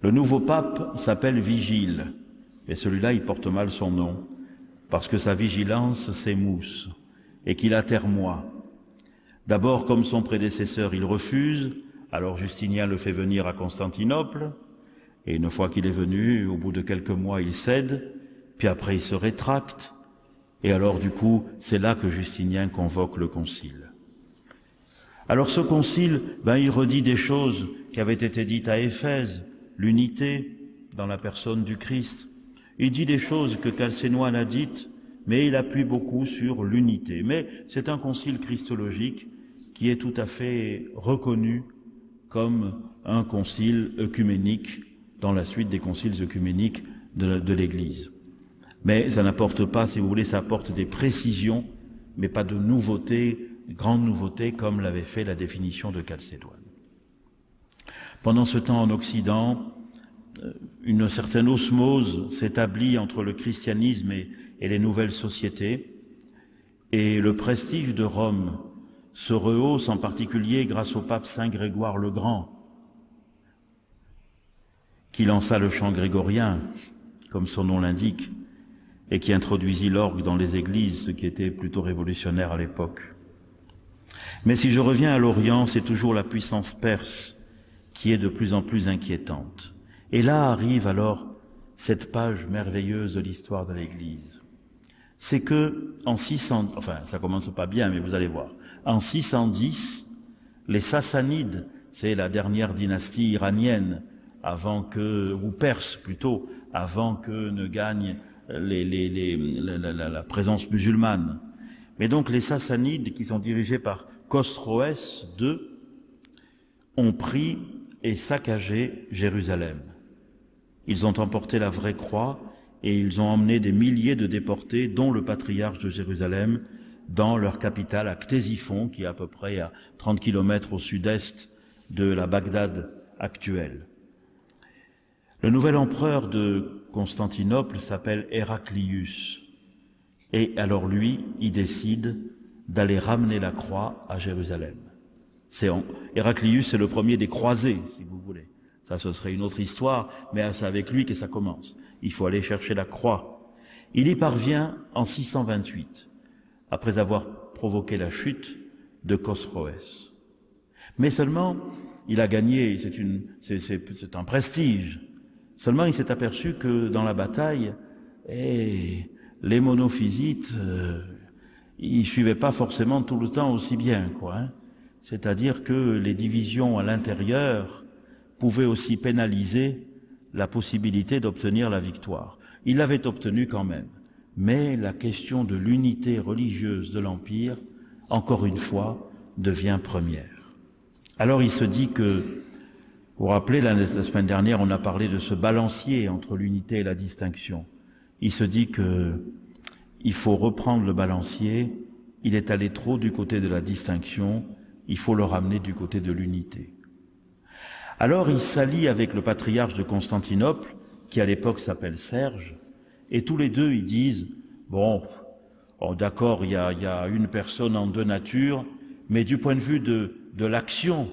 Le nouveau pape s'appelle Vigile, et celui-là il porte mal son nom, parce que sa vigilance s'émousse et qu'il attermoie. D'abord, comme son prédécesseur, il refuse, alors Justinien le fait venir à Constantinople, et une fois qu'il est venu, au bout de quelques mois, il cède, puis après il se rétracte, et alors du coup, c'est là que Justinien convoque le concile. Alors ce concile, il redit des choses qui avaient été dites à Éphèse, l'unité dans la personne du Christ. Il dit des choses que Chalcédoine a dites, mais il appuie beaucoup sur l'unité. Mais c'est un concile christologique qui est tout à fait reconnu comme un concile œcuménique dans la suite des conciles œcuméniques de l'Église. Mais ça n'apporte pas, si vous voulez, ça apporte des précisions, mais pas de nouveautés, grandes nouveautés comme l'avait fait la définition de Chalcédoine. Pendant ce temps en Occident, une certaine osmose s'établit entre le christianisme et les nouvelles sociétés, et le prestige de Rome se rehausse en particulier grâce au pape Saint Grégoire le Grand, qui lança le chant grégorien, comme son nom l'indique, et qui introduisit l'orgue dans les églises, ce qui était plutôt révolutionnaire à l'époque. Mais si je reviens à l'Orient, c'est toujours la puissance perse qui est de plus en plus inquiétante. Et là arrive alors cette page merveilleuse de l'histoire de l'Église. C'est que en 600, enfin ça commence pas bien, mais vous allez voir. En 610, les Sassanides, c'est la dernière dynastie iranienne, ou perse plutôt, avant que ne gagne la présence musulmane. Mais donc les Sassanides, qui sont dirigés par Khosroès II, ont pris et saccagé Jérusalem. Ils ont emporté la vraie croix et ils ont emmené des milliers de déportés, dont le patriarche de Jérusalem, dans leur capitale à Ctésiphon, qui est à peu près à 30 km au sud-est de la Bagdad actuelle. Le nouvel empereur de Constantinople s'appelle Héraclius. Et alors lui, il décide d'aller ramener la croix à Jérusalem. Héraclius, c'est le premier des croisés, si vous voulez. Ça, ce serait une autre histoire, mais c'est avec lui que ça commence. Il faut aller chercher la croix. Il y parvient en 628, après avoir provoqué la chute de Khosroès. Mais seulement, il a gagné, c'est un prestige. Seulement, il s'est aperçu que dans la bataille, les monophysites, ils suivaient pas forcément tout le temps aussi bien, quoi. C'est-à-dire que les divisions à l'intérieur pouvaient aussi pénaliser la possibilité d'obtenir la victoire. Il l'avait obtenue quand même. Mais la question de l'unité religieuse de l'Empire, encore une fois, devient première. Alors il se dit que, vous vous rappelez, la semaine dernière, on a parlé de ce balancier entre l'unité et la distinction. Il se dit que il faut reprendre le balancier, il est allé trop du côté de la distinction, il faut le ramener du côté de l'unité. Alors il s'allie avec le patriarche de Constantinople, qui à l'époque s'appelle Serge, et tous les deux ils disent, d'accord, il y a une personne en deux natures, mais du point de vue de l'action,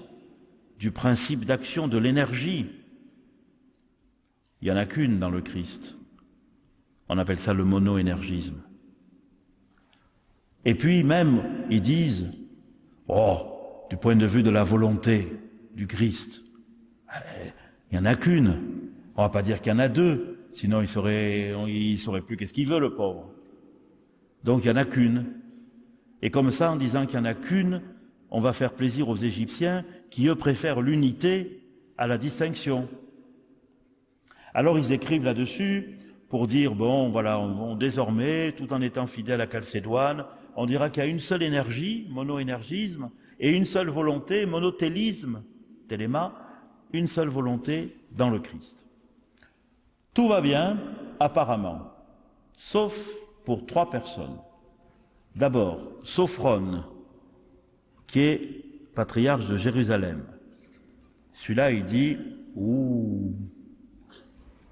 du principe d'action, de l'énergie, il n'y en a qu'une dans le Christ. On appelle ça le monoénergisme. Et puis même, ils disent, du point de vue de la volonté du Christ, il n'y en a qu'une. On va pas dire qu'il y en a deux, sinon il saurait plus qu'est-ce qu'il veut, le pauvre. Donc il n'y en a qu'une. Et comme ça, en disant qu'il n'y en a qu'une, on va faire plaisir aux Égyptiens qui, eux, préfèrent l'unité à la distinction. Alors ils écrivent là-dessus pour dire, désormais, tout en étant fidèle à Chalcédoine, on dira qu'il y a une seule énergie, monoénergisme, et une seule volonté, monotélisme, téléma, une seule volonté dans le Christ. Tout va bien, apparemment, sauf pour trois personnes. D'abord, Sophrone, qui est patriarche de Jérusalem. Celui-là, il dit,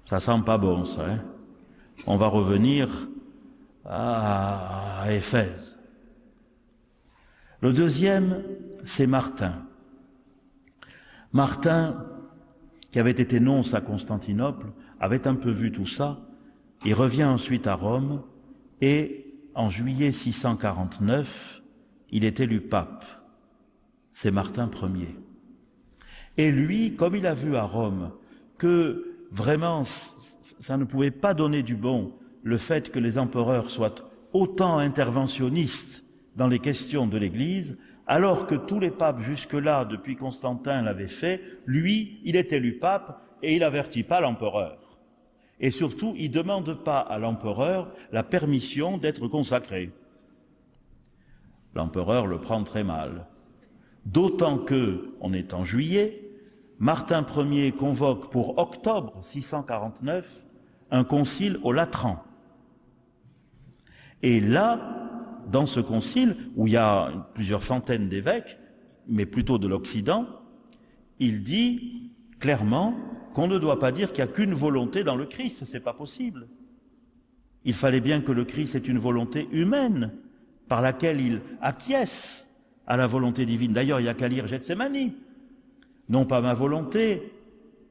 ça sent pas bon, ça, hein. On va revenir à Éphèse. Le deuxième, c'est Martin. Martin, qui avait été nonce à Constantinople, avait un peu vu tout ça. Il revient ensuite à Rome et en juillet 649, il est élu pape. c'est Martin Ier. Et lui, comme il a vu à Rome que vraiment ça ne pouvait pas donner du bon, le fait que les empereurs soient autant interventionnistes dans les questions de l'Église, alors que tous les papes jusque-là, depuis Constantin, l'avaient fait, lui, il est élu pape et il n'avertit pas l'empereur. Et surtout, il ne demande pas à l'empereur la permission d'être consacré. L'empereur le prend très mal. D'autant que, on est en juillet, Martin Ier convoque pour octobre 649 un concile au Latran. Et là, dans ce concile, où il y a plusieurs centaines d'évêques, mais plutôt de l'Occident, il dit clairement qu'on ne doit pas dire qu'il n'y a qu'une volonté dans le Christ, c'est pas possible. Il fallait bien que le Christ ait une volonté humaine, par laquelle il acquiesce à la volonté divine. D'ailleurs, il n'y a qu'à lire Gethsémani. Non pas ma volonté,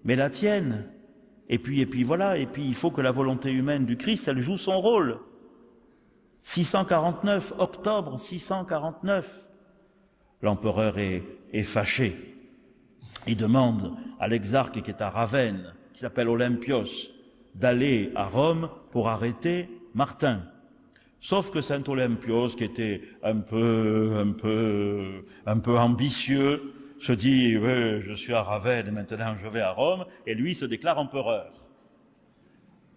mais la tienne. Et puis voilà, et puis il faut que la volonté humaine du Christ, elle joue son rôle. 649, octobre 649. L'empereur est fâché. Il demande à l'exarque qui est à Ravenne, qui s'appelle Olympios, d'aller à Rome pour arrêter Martin. Sauf que Saint Olympios, qui était un peu ambitieux, se dit ouais, je suis à Ravenne, maintenant je vais à Rome, et lui se déclare empereur.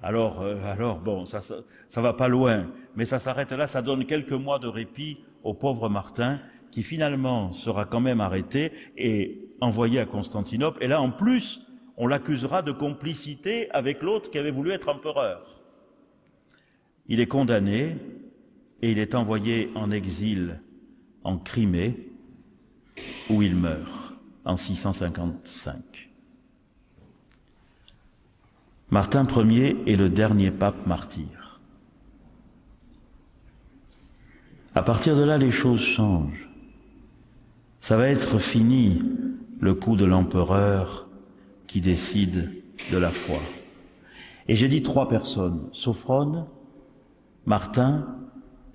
Alors bon, ça va pas loin, mais ça s'arrête là, ça donne quelques mois de répit au pauvre Martin, qui finalement sera quand même arrêté et envoyé à Constantinople. Et là, en plus, on l'accusera de complicité avec l'autre qui avait voulu être empereur. Il est condamné et il est envoyé en exil en Crimée, où il meurt en 655. Martin Ier est le dernier pape martyr. À partir de là, les choses changent. Ça va être fini, le coup de l'empereur qui décide de la foi. Et j'ai dit 3 personnes, Sophrone, Martin,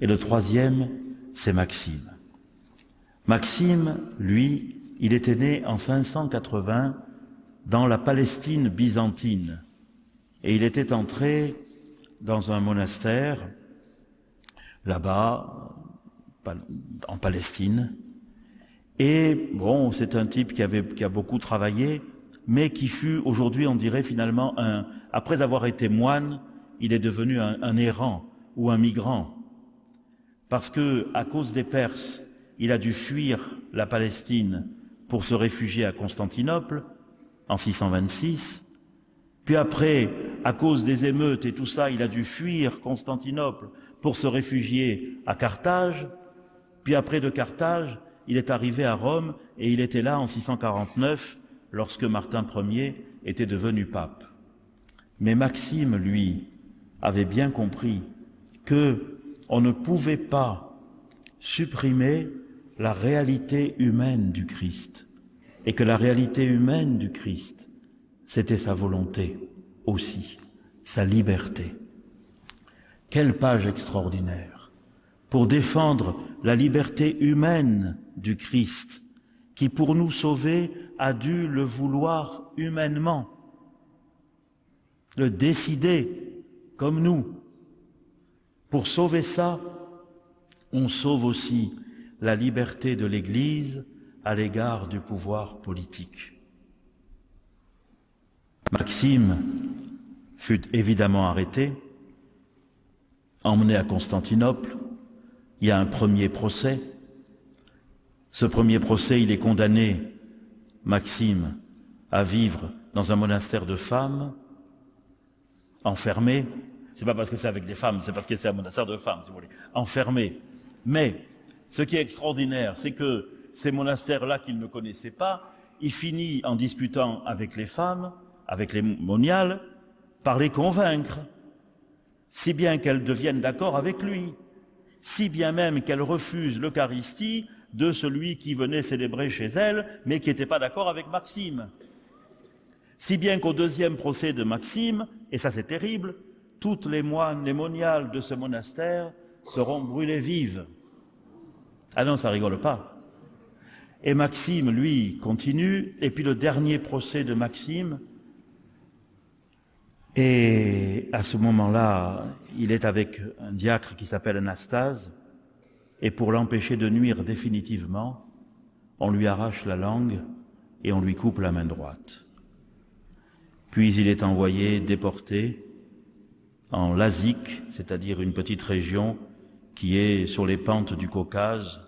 et le 3e, c'est Maxime. Maxime, lui, il était né en 580 dans la Palestine byzantine. Et il était entré dans un monastère, là-bas, en Palestine. Et bon, c'est un type qui a beaucoup travaillé, mais qui fut aujourd'hui, on dirait finalement, après avoir été moine, il est devenu un errant ou un migrant. Parce que, à cause des Perses, il a dû fuir la Palestine pour se réfugier à Constantinople en 626. Puis après, à cause des émeutes et tout ça, il a dû fuir Constantinople pour se réfugier à Carthage. Puis après de Carthage, il est arrivé à Rome et il était là en 649 lorsque Martin Ier était devenu pape. Mais Maxime, lui, avait bien compris que on ne pouvait pas supprimer la réalité humaine du Christ et que la réalité humaine du Christ, c'était sa volonté aussi, sa liberté. Quelle page extraordinaire pour défendre la liberté humaine du Christ qui, pour nous sauver, a dû le vouloir humainement, le décider comme nous. Pour sauver ça, on sauve aussi la liberté de l'Église à l'égard du pouvoir politique. Maxime fut évidemment arrêté, emmené à Constantinople. Il y a un premier procès. Ce premier procès, il est condamné, Maxime, à vivre dans un monastère de femmes, enfermé. C'est pas parce que c'est avec des femmes, c'est parce que c'est un monastère de femmes, si vous voulez. Enfermé. Mais ce qui est extraordinaire, c'est que ces monastères-là qu'il ne connaissait pas, il finit en discutant avec les femmes, avec les moniales, par les convaincre, si bien qu'elles deviennent d'accord avec lui, si bien même qu'elles refusent l'Eucharistie de celui qui venait célébrer chez elles, mais qui n'était pas d'accord avec Maxime. Si bien qu'au deuxième procès de Maxime, et ça c'est terrible, toutes les moines, les moniales de ce monastère seront brûlées vives. Ah non, ça rigole pas. Et Maxime, lui, continue. Et puis le dernier procès de Maxime. Et à ce moment-là, il est avec un diacre qui s'appelle Anastase. Et pour l'empêcher de nuire définitivement, on lui arrache la langue et on lui coupe la main droite. Puis il est envoyé, déporté, en Lazique, c'est-à-dire une petite région qui est sur les pentes du Caucase,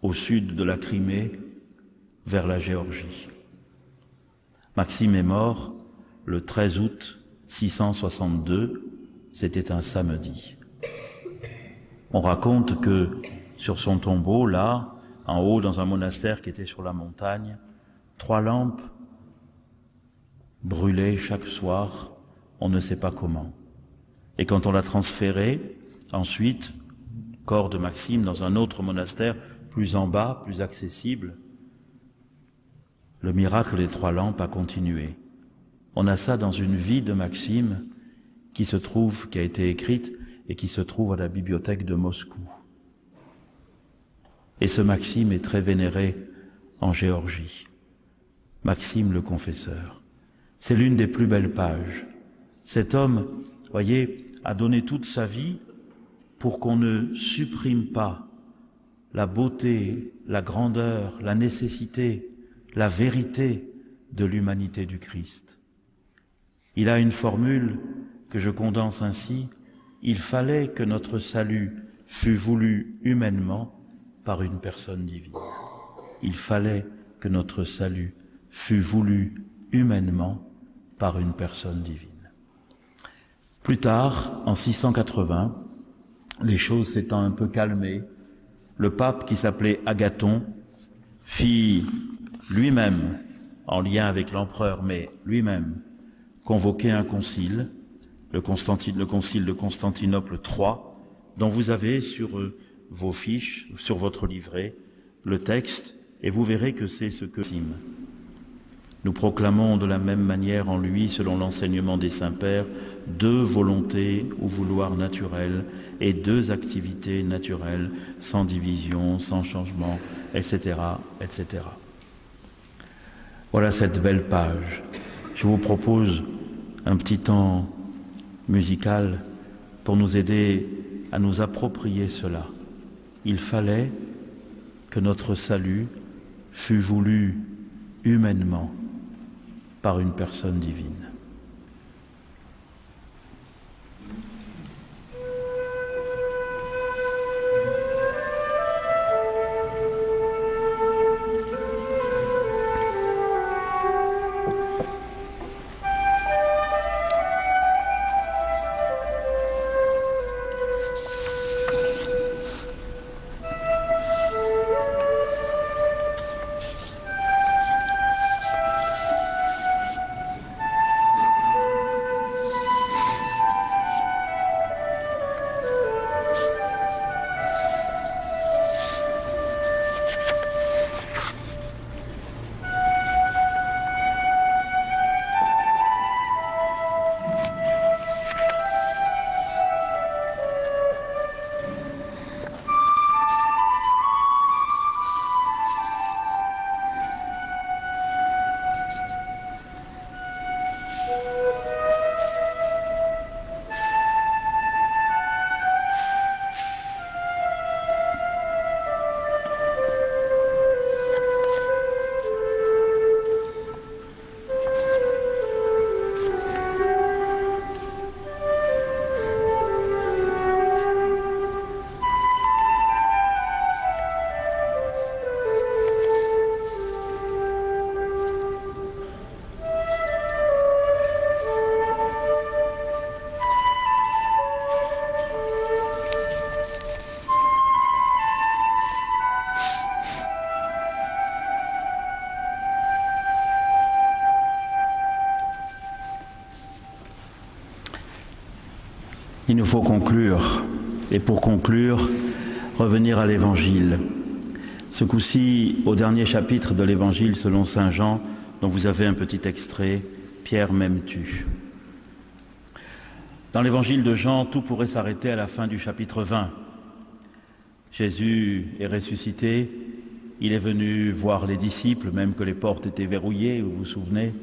au sud de la Crimée, vers la Géorgie. Maxime est mort le 13 août 662, c'était un samedi. On raconte que sur son tombeau, là, en haut dans un monastère qui était sur la montagne, 3 lampes brûlaient chaque soir, on ne sait pas comment. Et quand on l'a transféré, ensuite, corps de Maxime, dans un autre monastère, plus en bas, plus accessible, le miracle des 3 lampes a continué. On a ça dans une vie de Maxime qui a été écrite et qui se trouve à la bibliothèque de Moscou. Et ce Maxime est très vénéré en Géorgie. Maxime le confesseur. C'est l'une des plus belles pages. Cet homme, voyez, a donné toute sa vie pour qu'on ne supprime pas la beauté, la grandeur, la nécessité, la vérité de l'humanité du Christ. Il a une formule que je condense ainsi: il fallait que notre salut fût voulu humainement par une personne divine. Il fallait que notre salut fût voulu humainement par une personne divine. Plus tard, en 680, les choses s'étant un peu calmées, le pape, qui s'appelait Agathon, fit lui-même, en lien avec l'empereur, mais lui-même, convoquer un concile, le concile de Constantinople III, dont vous avez sur vos fiches, sur votre livret, le texte, et vous verrez que c'est ce que Maxime. Nous proclamons de la même manière en lui, selon l'enseignement des saints-pères, 2 volontés ou vouloirs naturels et 2 activités naturelles, sans division, sans changement, etc., etc. Voilà cette belle page. Je vous propose un petit temps musical pour nous aider à nous approprier cela. Il fallait que notre salut fût voulu humainement par une personne divine. Il nous faut conclure, et pour conclure, revenir à l'Évangile. Ce coup-ci, au dernier chapitre de l'Évangile selon saint Jean, dont vous avez un petit extrait, « Pierre, m'aimes-tu » ? Dans l'Évangile de Jean, tout pourrait s'arrêter à la fin du chapitre 20. Jésus est ressuscité, il est venu voir les disciples, même que les portes étaient verrouillées, vous vous souvenez?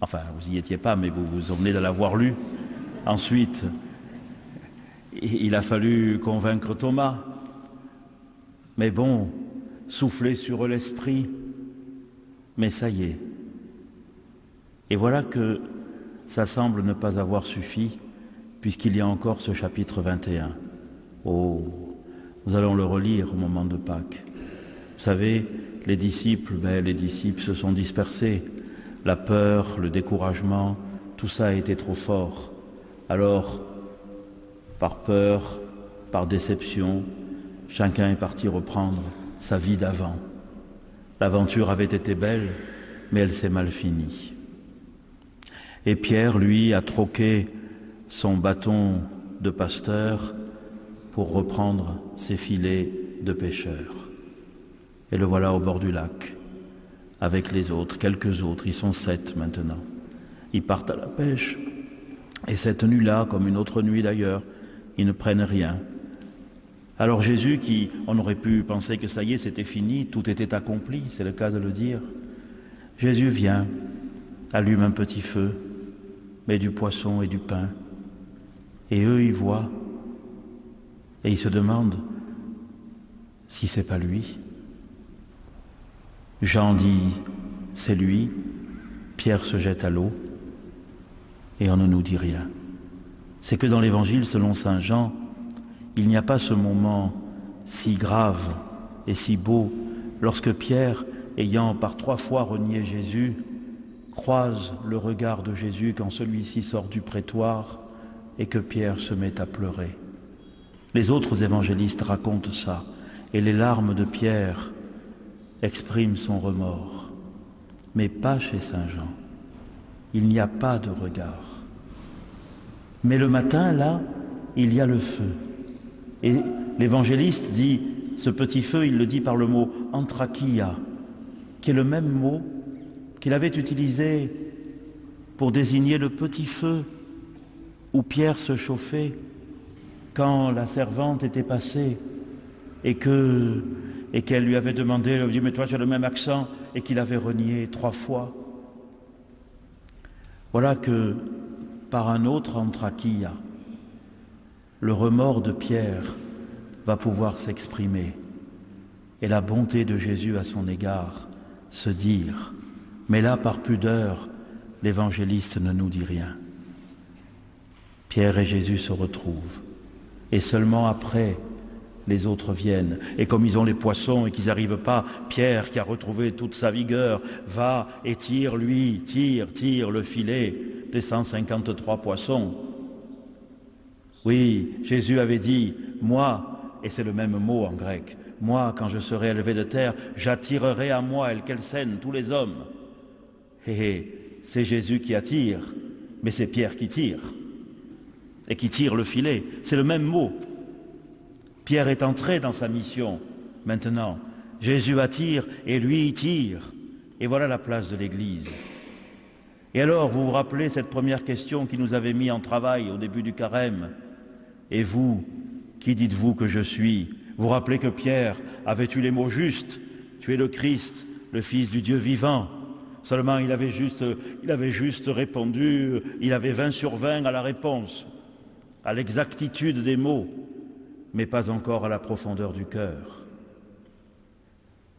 Enfin, vous n'y étiez pas, mais vous vous souvenez de l'avoir lu. Ensuite, il a fallu convaincre Thomas. Mais bon, souffler sur l'esprit, mais ça y est. Et voilà que ça semble ne pas avoir suffi, puisqu'il y a encore ce chapitre 21. Oh, nous allons le relire au moment de Pâques. Vous savez, les disciples se sont dispersés. La peur, le découragement, tout ça a été trop fort. Alors, par peur, par déception, chacun est parti reprendre sa vie d'avant. L'aventure avait été belle, mais elle s'est mal finie. Et Pierre, lui, a troqué son bâton de pasteur pour reprendre ses filets de pêcheur. Et le voilà au bord du lac, avec les autres, quelques autres, ils sont 7 maintenant. Ils partent à la pêche, et cette nuit-là, comme une autre nuit d'ailleurs, ils ne prennent rien. Alors Jésus, on aurait pu penser que ça y est, c'était fini, tout était accompli, c'est le cas de le dire. Jésus vient, allume un petit feu, met du poisson et du pain, et eux, ils voient, et ils se demandent si c'est pas lui. Jean dit, c'est lui. Pierre se jette à l'eau et on ne nous dit rien. C'est que dans l'Évangile, selon saint Jean, il n'y a pas ce moment si grave et si beau lorsque Pierre, ayant par 3 fois renié Jésus, croise le regard de Jésus quand celui-ci sort du prétoire et que Pierre se met à pleurer. Les autres évangélistes racontent ça, et les larmes de Pierre expriment son remords. Mais pas chez saint Jean. Il n'y a pas de regard. Mais le matin, là, il y a le feu. Et l'évangéliste dit, ce petit feu, il le dit par le mot « anthrakia », qui est le même mot qu'il avait utilisé pour désigner le petit feu où Pierre se chauffait quand la servante était passée et qu'elle lui avait demandé, elle lui dit, mais toi tu as le même accent, et qu'il avait renié 3 fois. Voilà que par un autre anthrakia, le remords de Pierre va pouvoir s'exprimer et la bonté de Jésus à son égard se dire. Mais là, par pudeur, l'évangéliste ne nous dit rien. Pierre et Jésus se retrouvent et seulement après, les autres viennent. Et comme ils ont les poissons et qu'ils n'arrivent pas, Pierre, qui a retrouvé toute sa vigueur, va et tire le filet des 153 poissons. Oui, Jésus avait dit, moi, et c'est le même mot en grec, moi, quand je serai élevé de terre, j'attirerai à moi, El Kelsen, tous les hommes. C'est Jésus qui attire, mais c'est Pierre qui tire. Et qui tire le filet, c'est le même mot. Pierre est entré dans sa mission. Maintenant, Jésus attire et lui il tire. Et voilà la place de l'Église. Et alors, vous vous rappelez cette première question qui nous avait mis en travail au début du carême. Et vous, qui dites-vous que je suis? Vous vous rappelez que Pierre avait eu les mots justes. Tu es le Christ, le Fils du Dieu vivant. Seulement, il avait juste répondu, il avait 20 sur 20 à la réponse, à l'exactitude des mots, mais pas encore à la profondeur du cœur.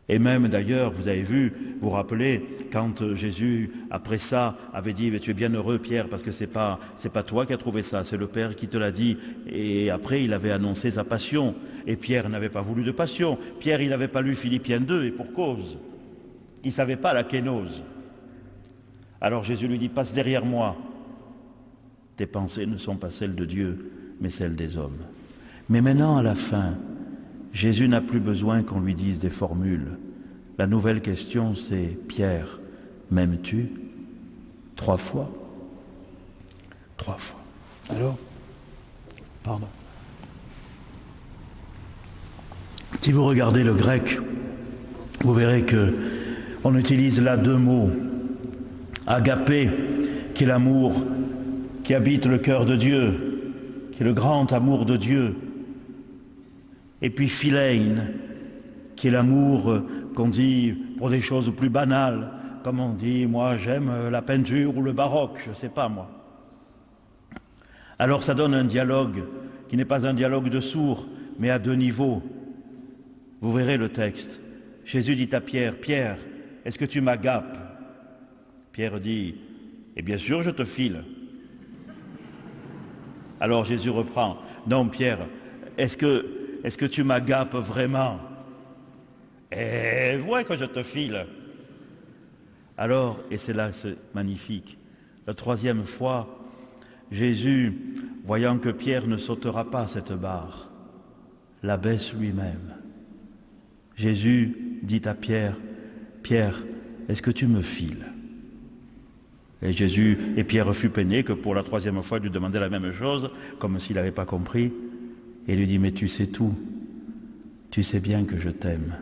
Et même d'ailleurs, vous avez vu, vous vous rappelez, quand Jésus, après ça, avait dit « Tu es bien heureux, Pierre, parce que c'est pas toi qui as trouvé ça, c'est le Père qui te l'a dit. » Et après, il avait annoncé sa passion. Et Pierre n'avait pas voulu de passion. Pierre, il n'avait pas lu Philippiens 2, et pour cause. Il ne savait pas la kénose. Alors Jésus lui dit « Passe derrière moi. Tes pensées ne sont pas celles de Dieu, mais celles des hommes. » Mais maintenant, à la fin, Jésus n'a plus besoin qu'on lui dise des formules. La nouvelle question, c'est « Pierre, m'aimes-tu » 3 fois. 3 fois. Alors, pardon. Si vous regardez le grec, vous verrez que on utilise là 2 mots. Agapé, qui est l'amour qui habite le cœur de Dieu, qui est le grand amour de Dieu. Et puis philein, qui est l'amour qu'on dit pour des choses plus banales, comme on dit, moi j'aime la peinture ou le baroque, je ne sais pas moi. Alors ça donne un dialogue qui n'est pas un dialogue de sourds, mais à deux niveaux. Vous verrez le texte. Jésus dit à Pierre, « Pierre, est-ce que tu m'agapes ?» Pierre dit, « Et bien sûr, je te file. » Alors Jésus reprend, « Non, Pierre, est-ce que tu m'agapes vraiment ?»« Eh, vois que je te file. » Alors, et c'est là, c'est magnifique, la troisième fois, Jésus, voyant que Pierre ne sautera pas cette barre, l'abaisse lui-même. Jésus dit à Pierre, « Pierre, est-ce que tu me files ?» Et Pierre fut peiné que pour la troisième fois, il lui demandait la même chose, comme s'il n'avait pas compris, et lui dit, « Mais tu sais tout, tu sais bien que je t'aime. »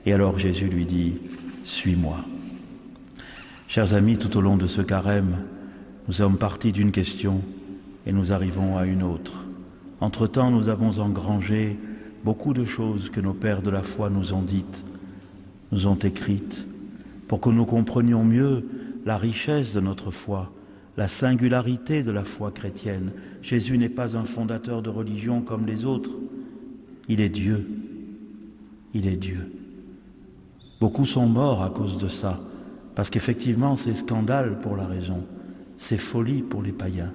Et alors Jésus lui dit, « Suis-moi. » Chers amis, tout au long de ce carême, nous sommes partis d'une question et nous arrivons à une autre. Entre-temps, nous avons engrangé beaucoup de choses que nos pères de la foi nous ont dites, nous ont écrites, pour que nous comprenions mieux la richesse de notre foi, la singularité de la foi chrétienne. Jésus n'est pas un fondateur de religion comme les autres. Il est Dieu. Il est Dieu. Beaucoup sont morts à cause de ça, parce qu'effectivement, c'est scandale pour la raison, c'est folie pour les païens.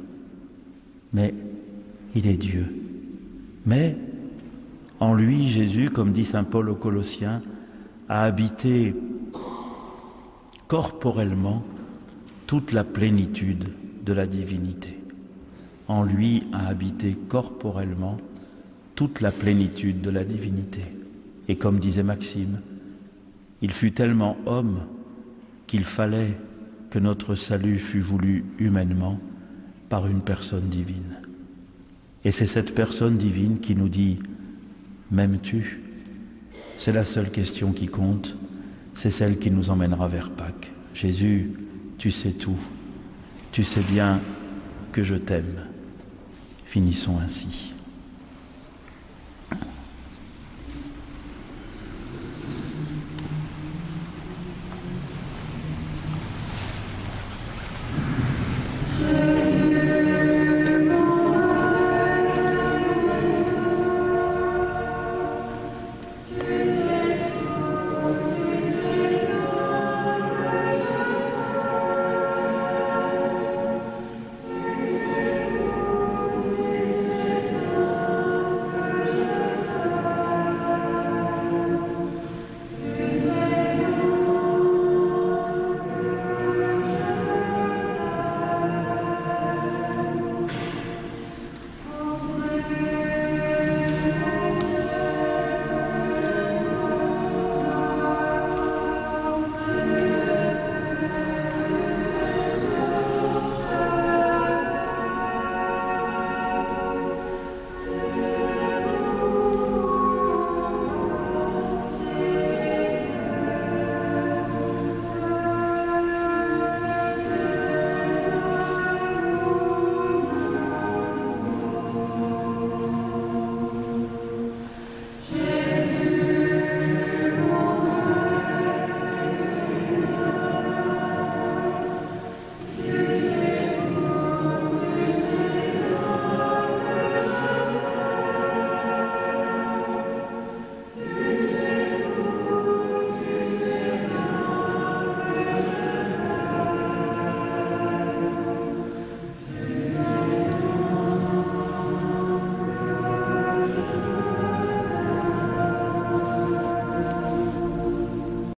Mais il est Dieu. Mais en lui, Jésus, comme dit saint Paul aux Colossiens, a habité corporellement toute la plénitude de la divinité. En lui a habité corporellement toute la plénitude de la divinité. Et comme disait Maxime, il fut tellement homme qu'il fallait que notre salut fût voulu humainement par une personne divine. Et c'est cette personne divine qui nous dit « M'aimes-tu » C'est la seule question qui compte, c'est celle qui nous emmènera vers Pâques. Jésus, tu sais tout, tu sais bien que je t'aime. Finissons ainsi.